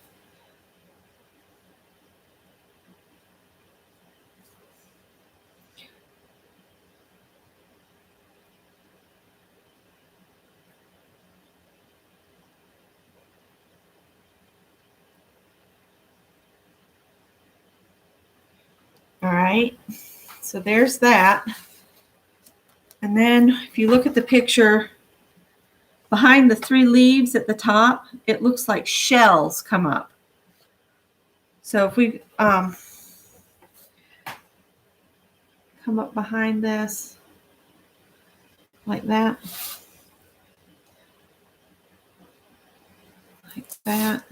All right, so there's that. And then if you look at the picture, behind the 3 leaves at the top, it looks like shells come up. So if we come up behind this, like that, like that.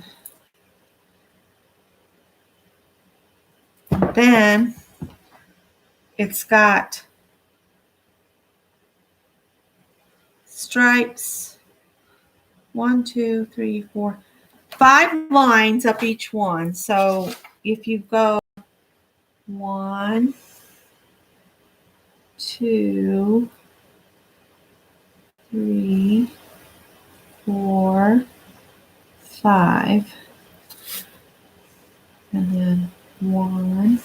And then it's got stripes, 1, 2, 3, 4, 5 lines up each one. So if you go 1, 2, 3, 4, 5, and then 1,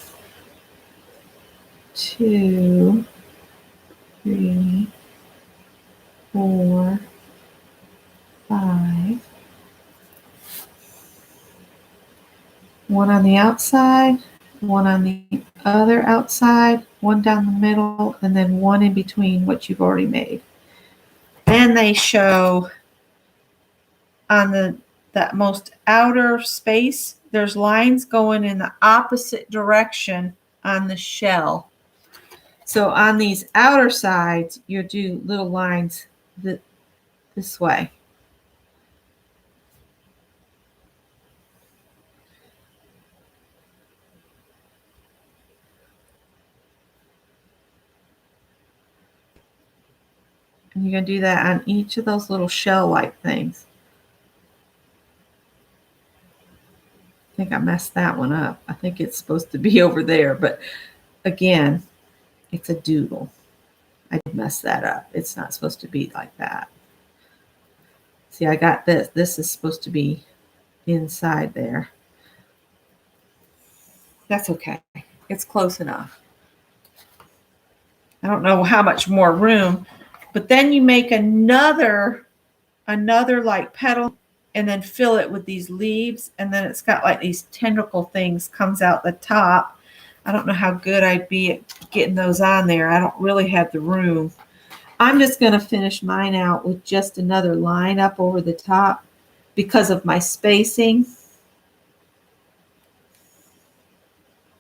2, 3, 4, 5. One on the outside, one on the other outside, one down the middle, and then one in between what you've already made. Then they show on that most outer space, there's lines going in the opposite direction on the shell. So on these outer sides, you do little lines this way. And you're going to do that on each of those little shell-like things. I think I messed that one up. I think it's supposed to be over there, but again, it's a doodle. I messed that up. It's not supposed to be like that. See, I got this. This is supposed to be inside there. That's okay. It's close enough. I don't know how much more room, but then you make another like petal and then fill it with these leaves, and then it's got like these tentacle things comes out the top. I don't know how good I'd be at getting those on there. I don't really have the room. I'm just going to finish mine out with just another line up over the top because of my spacing.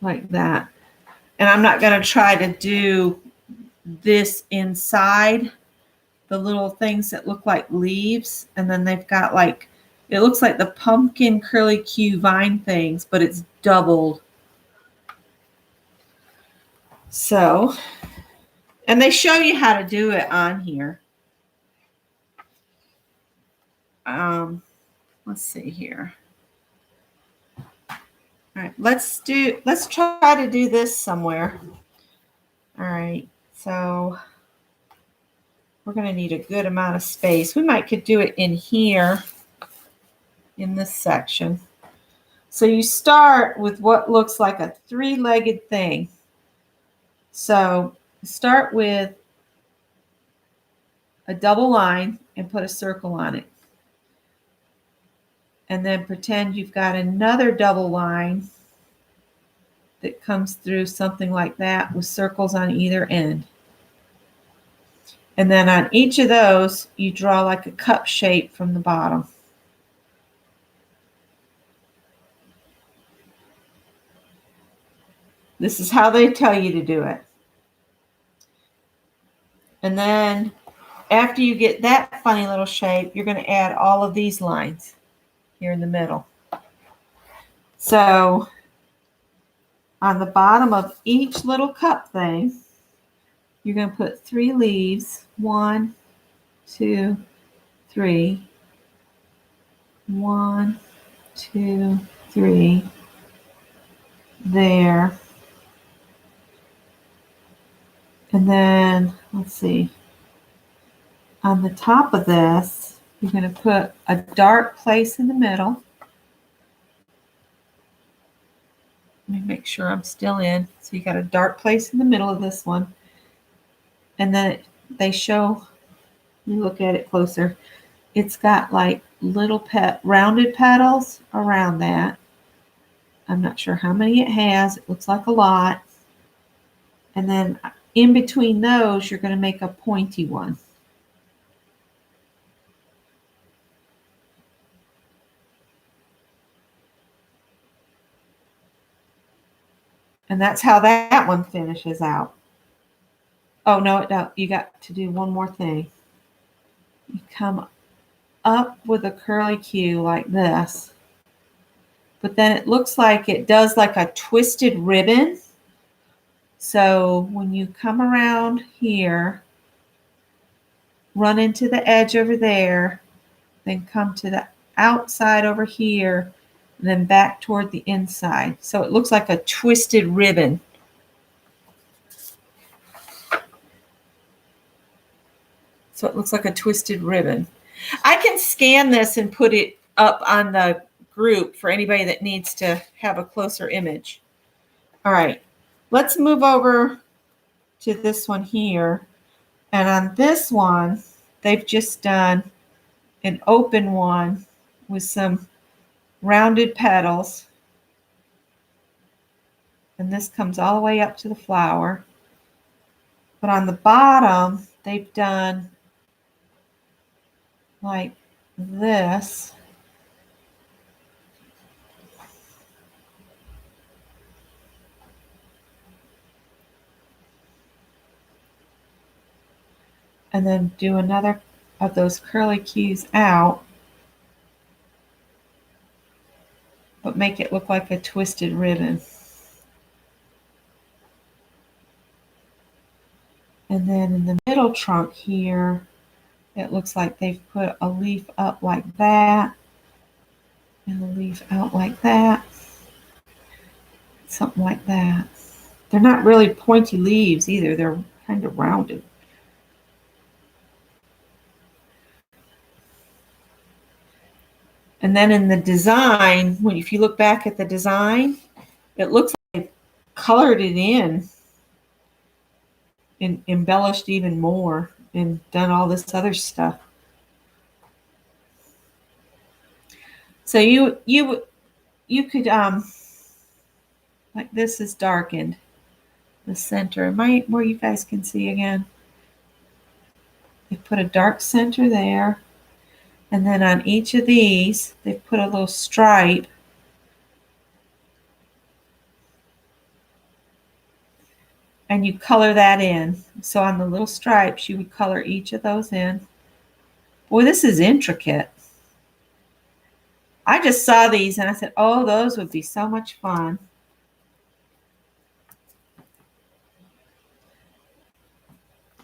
Like that. And I'm not going to try to do this inside the little things that look like leaves. And then they've got like, it looks like the pumpkin curly Q vine things, but it's doubled. So, and they show you how to do it on here. Let's see here. All right, let's try to do this somewhere. All right, so we're going to need a good amount of space. We could do it in here, in this section. So you start with what looks like a three-legged thing. So start with a double line and put a circle on it. And then pretend you've got another double line that comes through something like that with circles on either end. And then on each of those, you draw like a cup shape from the bottom. This is how they tell you to do it. And then after you get that funny little shape, you're going to add all of these lines here in the middle. So on the bottom of each little cup thing, you're going to put 3 leaves. 1, 2, 3. 1, 2, 3. There. And then, let's see. On the top of this, you're going to put a dark place in the middle. Let me make sure I'm still in. So you got a dark place in the middle of this one. And then they show, let me look at it closer. It's got like little rounded petals around that. I'm not sure how many it has. It looks like a lot. And then in between those, you're going to make a pointy one. And that's how that one finishes out. Oh, no, it don't. You got to do one more thing. You come up with a curly Q like this. But then it looks like it does like a twisted ribbon. So when you come around here, run into the edge over there, then come to the outside over here, and then back toward the inside. So it looks like a twisted ribbon. So it looks like a twisted ribbon. I can scan this and put it up on the group for anybody that needs to have a closer image. All right, let's move over to this one here. And on this one, they've just done an open one with some rounded petals. And this comes all the way up to the flower. But on the bottom, they've done like this. And then do another of those curly cues out, but make it look like a twisted ribbon. And then in the middle trunk here, it looks like they've put a leaf up like that, and a leaf out like that, something like that. They're not really pointy leaves either, they're kind of rounded. And then in the design, if you look back at the design, it looks like they've colored it in and embellished even more and done all this other stuff. So you could like this is darkened, the center. Where you guys can see again. They put a dark center there, and then on each of these they put a little stripe. And you color that in. So on the little stripes, you would color each of those in. Boy, this is intricate. I just saw these and I said, oh, those would be so much fun.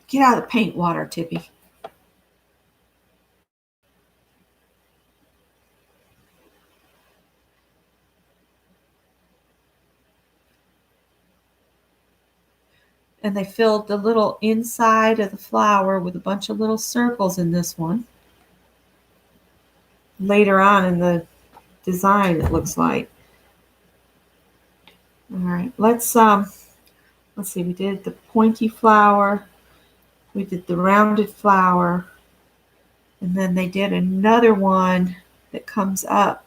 Get out of the paint water, Tippy. And they filled the little inside of the flower with a bunch of little circles in this one. Later on in the design, it looks like. All right, let's see, we did the pointy flower, we did the rounded flower, and then they did another one that comes up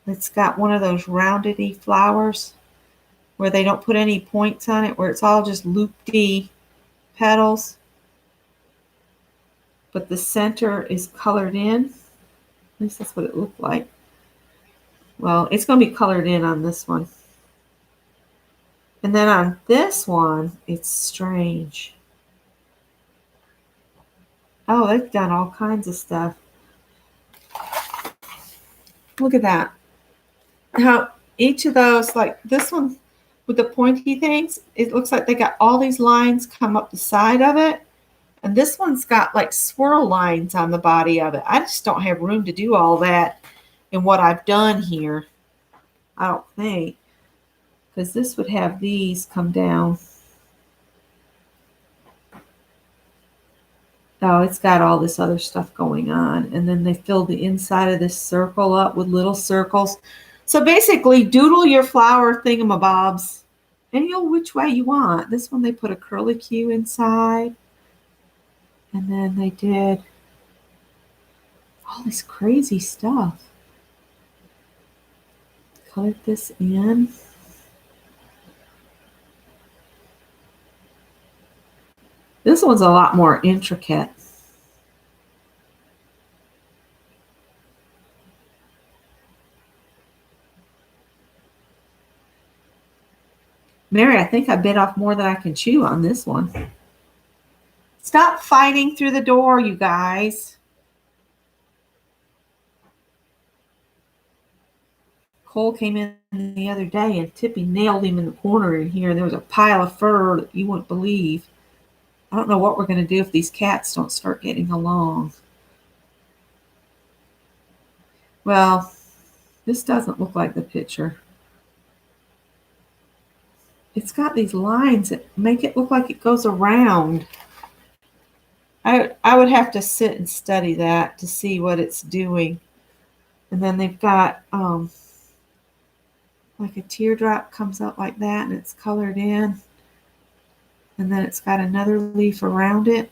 that's got one of those roundedy flowers where they don't put any points on it, where it's all just loopy petals, but the center is colored in. At least that's what it looked like. Well, it's going to be colored in on this one. And then on this one, it's strange. Oh, they've done all kinds of stuff. Look at that. How each of those, like this one with the pointy things, it looks like they got all these lines come up the side of it. And this one's got like swirl lines on the body of it. I just don't have room to do all that in what I've done here. I don't think. Because this would have these come down. Oh, it's got all this other stuff going on. And then they filled the inside of this circle up with little circles. So basically, doodle your flower thingamabobs any old which way you want. This one, they put a curlicue inside. And then they did all this crazy stuff. Colored this in. This one's a lot more intricate. Mary, I think I bit off more than I can chew on this one. Stop fighting through the door, you guys. Cole came in the other day and Tippy nailed him in the corner in here. There was a pile of fur that you wouldn't believe. I don't know what we're going to do if these cats don't start getting along. Well, this doesn't look like the picture. It's got these lines that make it look like it goes around. I would have to sit and study that to see what it's doing. And then they've got like a teardrop comes out like that and it's colored in. And then it's got another leaf around it.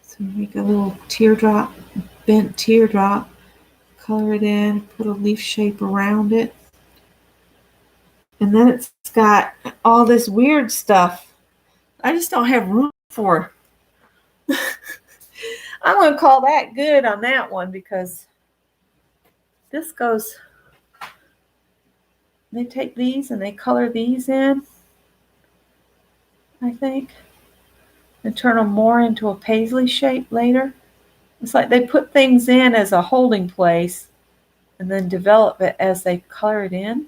So you make a little teardrop, bent teardrop, color it in, put a leaf shape around it. And then it's got all this weird stuff I just don't have room for. I'm going to call that good on that one because this goes, they take these and they color these in, I think, and turn them more into a paisley shape later. It's like they put things in as a holding place and then develop it as they color it in.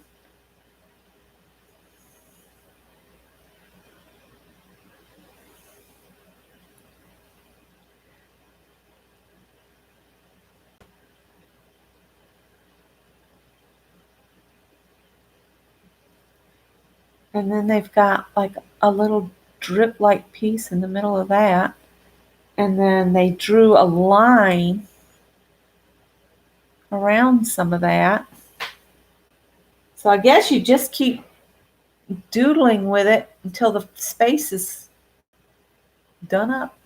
And then they've got like a little drip-like piece in the middle of that. And then they drew a line around some of that. So I guess you just keep doodling with it until the space is done up.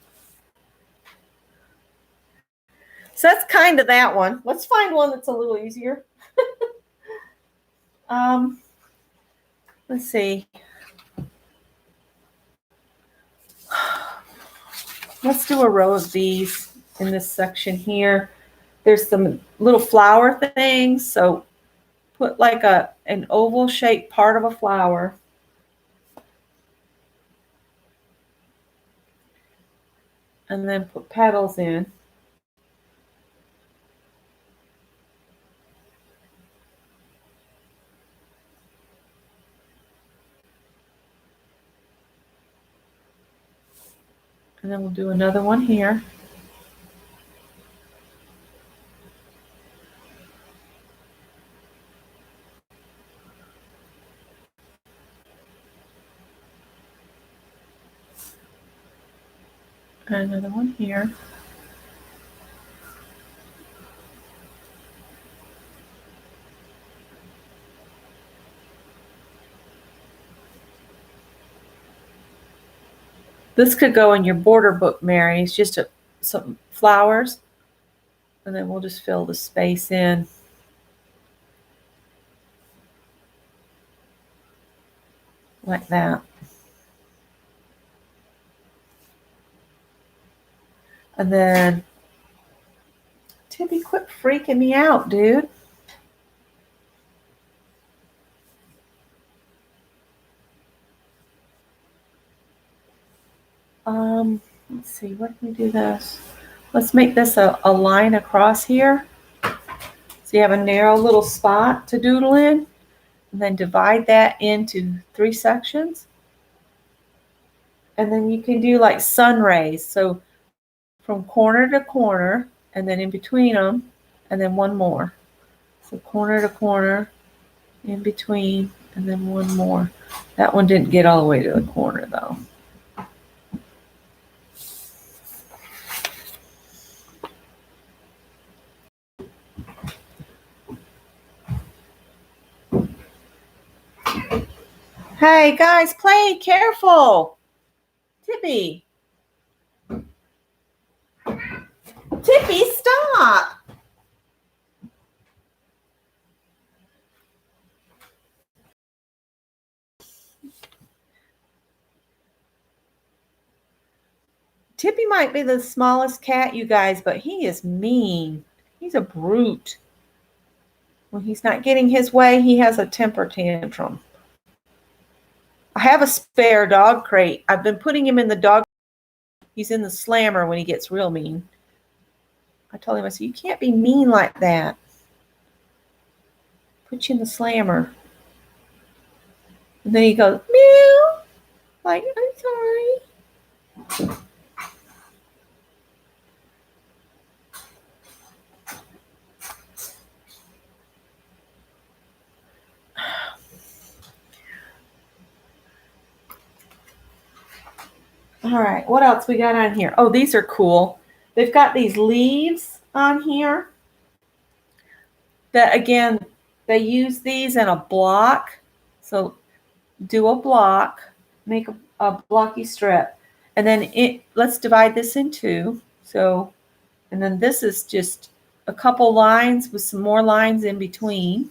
So that's kind of that one. Let's find one that's a little easier. Let's see. Let's do a row of these in this section here. There's some little flower things. So put like an oval shaped part of a flower. And then put petals in. And then we'll do another one here. And another one here. This could go in your border book, Mary. It's just some flowers. And then we'll just fill the space in. Like that. And then, Tippy, quit freaking me out, dude. Let's see, what can we do this? Let's make this a line across here. So you have a narrow little spot to doodle in. And then divide that into 3 sections. And then you can do like sun rays. So from corner to corner, and then in between them, and then one more. So corner to corner, in between, and then one more. That one didn't get all the way to the corner though. Hey guys, play careful. Tippy. Tippy, stop. Tippy might be the smallest cat, you guys, but he is mean. He's a brute. When he's not getting his way, he has a temper tantrum. I have a spare dog crate. I've been putting him in the dog. He's in the slammer when he gets real mean. I told him, I said, you can't be mean like that. Put you in the slammer. And then he goes, meow. Like, I'm sorry. All right, what else we got on here? Oh, these are cool. They've got these leaves on here. That, again, they use these in a block. So do a block, make a blocky strip. And then let's divide this in 2. So, and then this is just a couple lines with some more lines in between.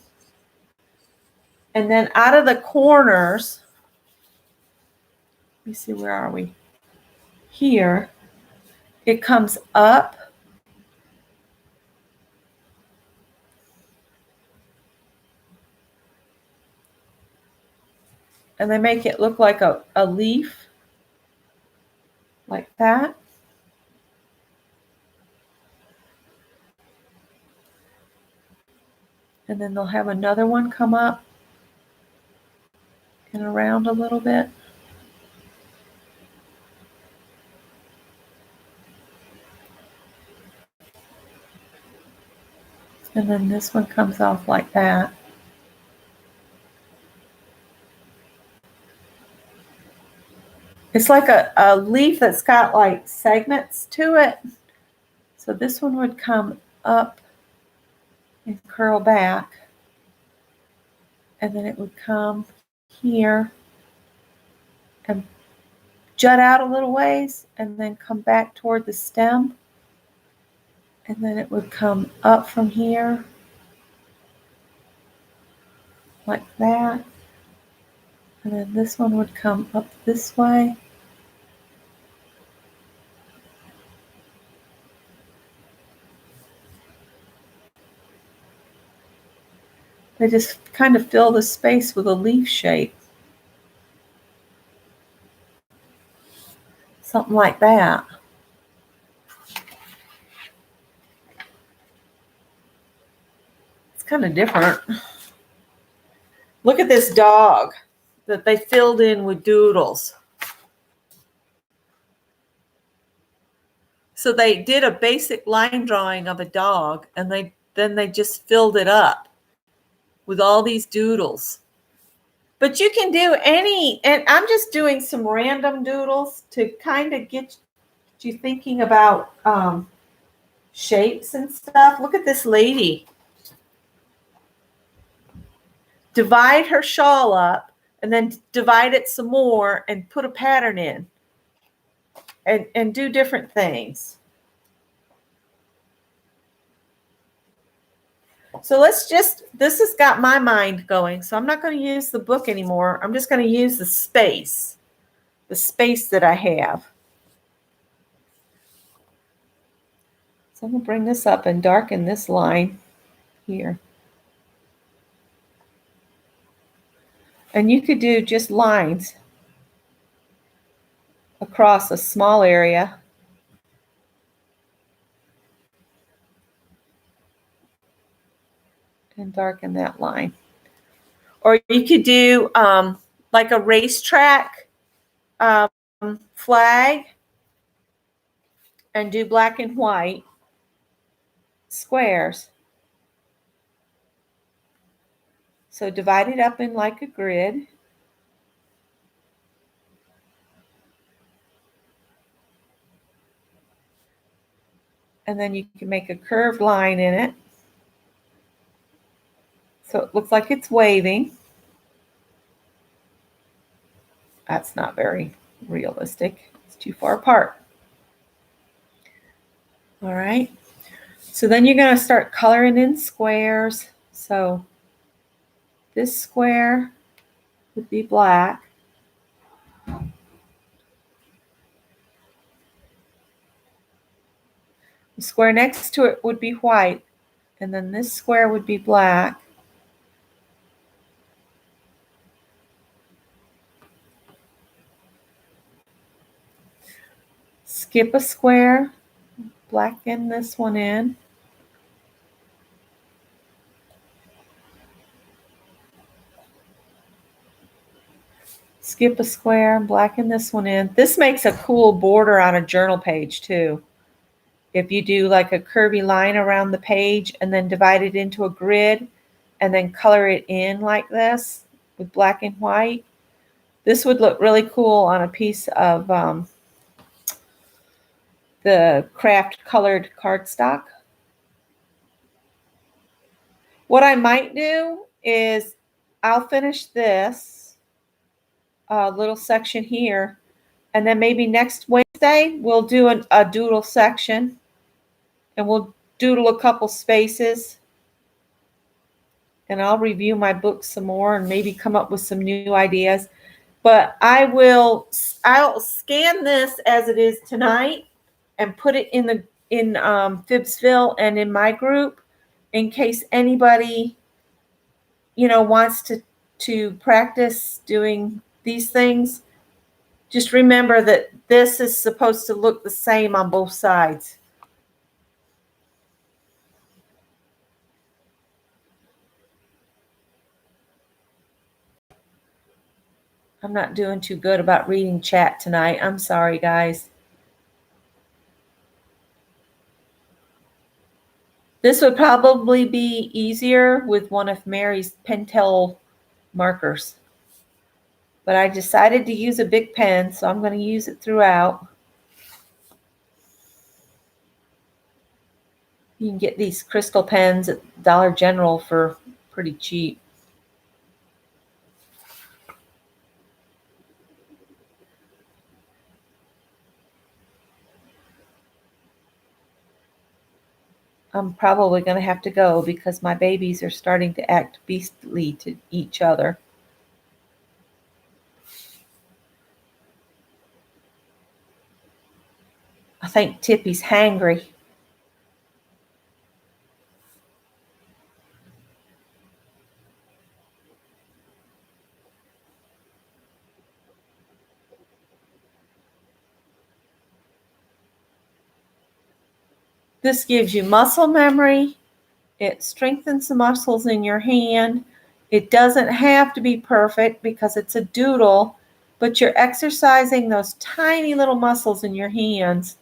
And then out of the corners, let me see, where are we? Here, it comes up and they make it look like a leaf, like that. And then they'll have another one come up and around a little bit. And then this one comes off like that. It's like a leaf that's got like segments to it. So this one would come up and curl back. And then it would come here and jut out a little ways and then come back toward the stem. And then it would come up from here like that. And then this one would come up this way. They just kind of fill the space with a leaf shape. Something like that. It's kind of different. Look at this dog that they filled in with doodles. So they did a basic line drawing of a dog, and then they just filled it up with all these doodles. But you can do any, and I'm just doing some random doodles to kind of get you thinking about shapes and stuff. Look at this lady. Divide her shawl up and then divide it some more and put a pattern in and do different things. So this has got my mind going. So I'm not going to use the book anymore. I'm just going to use the space that I have. So I'm going to bring this up and darken this line here. And you could do just lines across a small area. And darken that line. Or you could do like a racetrack flag and do black and white squares. So divide it up in like a grid. And then you can make a curved line in it. So it looks like it's waving. That's not very realistic. It's too far apart. All right. So then you're going to start coloring in squares. So this square would be black. The square next to it would be white. And then this square would be black. Skip a square, blacken this one in. Skip a square, blacken this one in. This makes a cool border on a journal page too. If you do like a curvy line around the page and then divide it into a grid and then color it in like this with black and white, this would look really cool on a piece of the craft colored cardstock. What I might do is I'll finish this little section here, and then maybe next Wednesday we'll do a doodle section, and we'll doodle a couple spaces, and I'll review my book some more and maybe come up with some new ideas. But I'll scan this as it is tonight and put it in Phibbsville and in my group in case anybody wants to practice doing these things, just remember that this is supposed to look the same on both sides. I'm not doing too good about reading chat tonight. I'm sorry, guys. This would probably be easier with one of Mary's Pentel markers. But I decided to use a big pen, so I'm going to use it throughout. You can get these crystal pens at Dollar General for pretty cheap. I'm probably going to have to go because my babies are starting to act beastly to each other. I think Tippy's hangry. This gives you muscle memory. It strengthens the muscles in your hand. It doesn't have to be perfect because it's a doodle, but you're exercising those tiny little muscles in your hands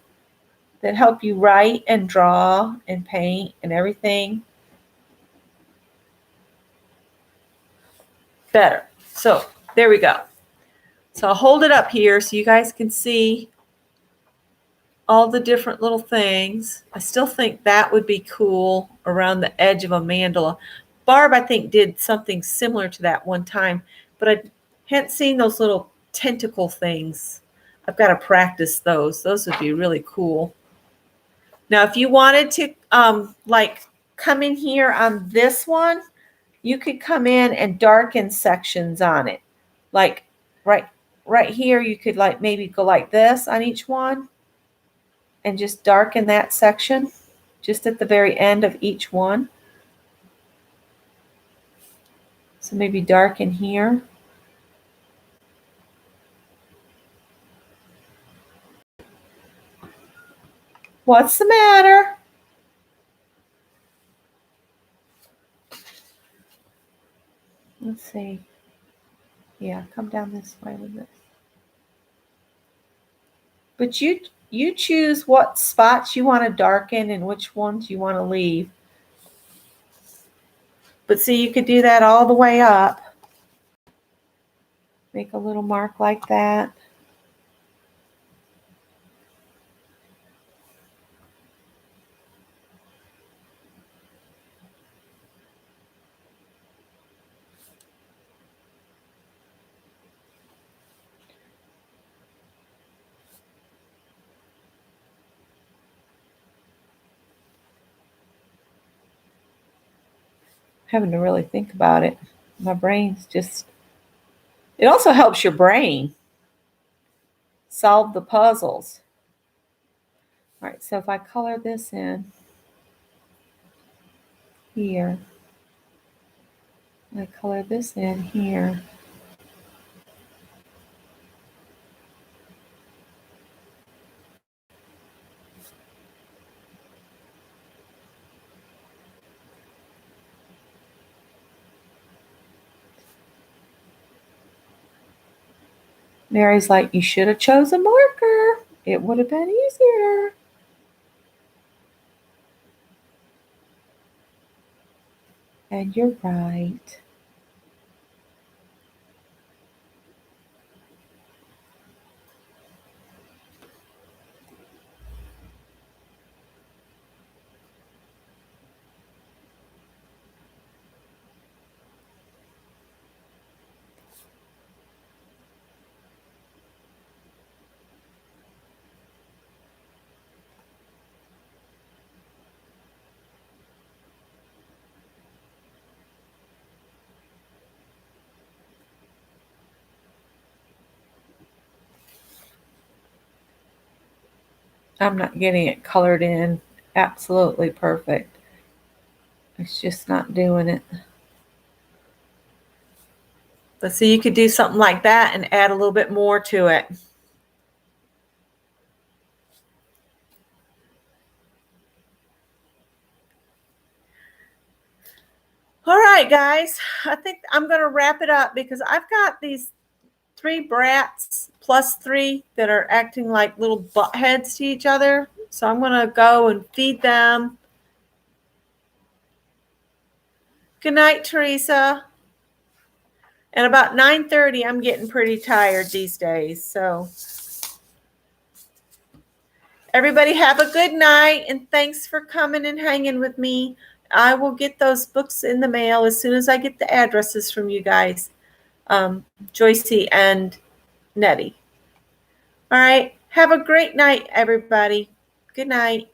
that help you write and draw and paint and everything better. So there we go. So I'll hold it up here so you guys can see all the different little things. I still think that would be cool around the edge of a mandala. Barb, I think, did something similar to that one time, but I hadn't seen those little tentacle things. I've got to practice those. Those would be really cool. Now, if you wanted to like come in here on this one, you could come in and darken sections on it. Like right here, you could like maybe go like this on each one and just darken that section just at the very end of each one. So maybe darken here. What's the matter? Let's see. Yeah, come down this way with this. But you choose what spots you want to darken and which ones you want to leave. But see, you could do that all the way up. Make a little mark like that. Having to really think about it. My brain's just, it also helps your brain solve the puzzles. All right, so if I color this in here, I color this in here. Mary's like, you should have chosen a marker. It would have been easier. And you're right. I'm not getting it colored in absolutely perfect. It's just not doing it. But so you could do something like that and add a little bit more to it. All right, guys, I think I'm going to wrap it up because I've got these 3 brats plus 3 that are acting like little butt heads to each other. So I'm going to go and feed them. Good night, Teresa. And about 9:30, I'm getting pretty tired these days. So everybody have a good night, and thanks for coming and hanging with me. I will get those books in the mail as soon as I get the addresses from you guys, Joycey and Nettie. All right. Have a great night, everybody. Good night.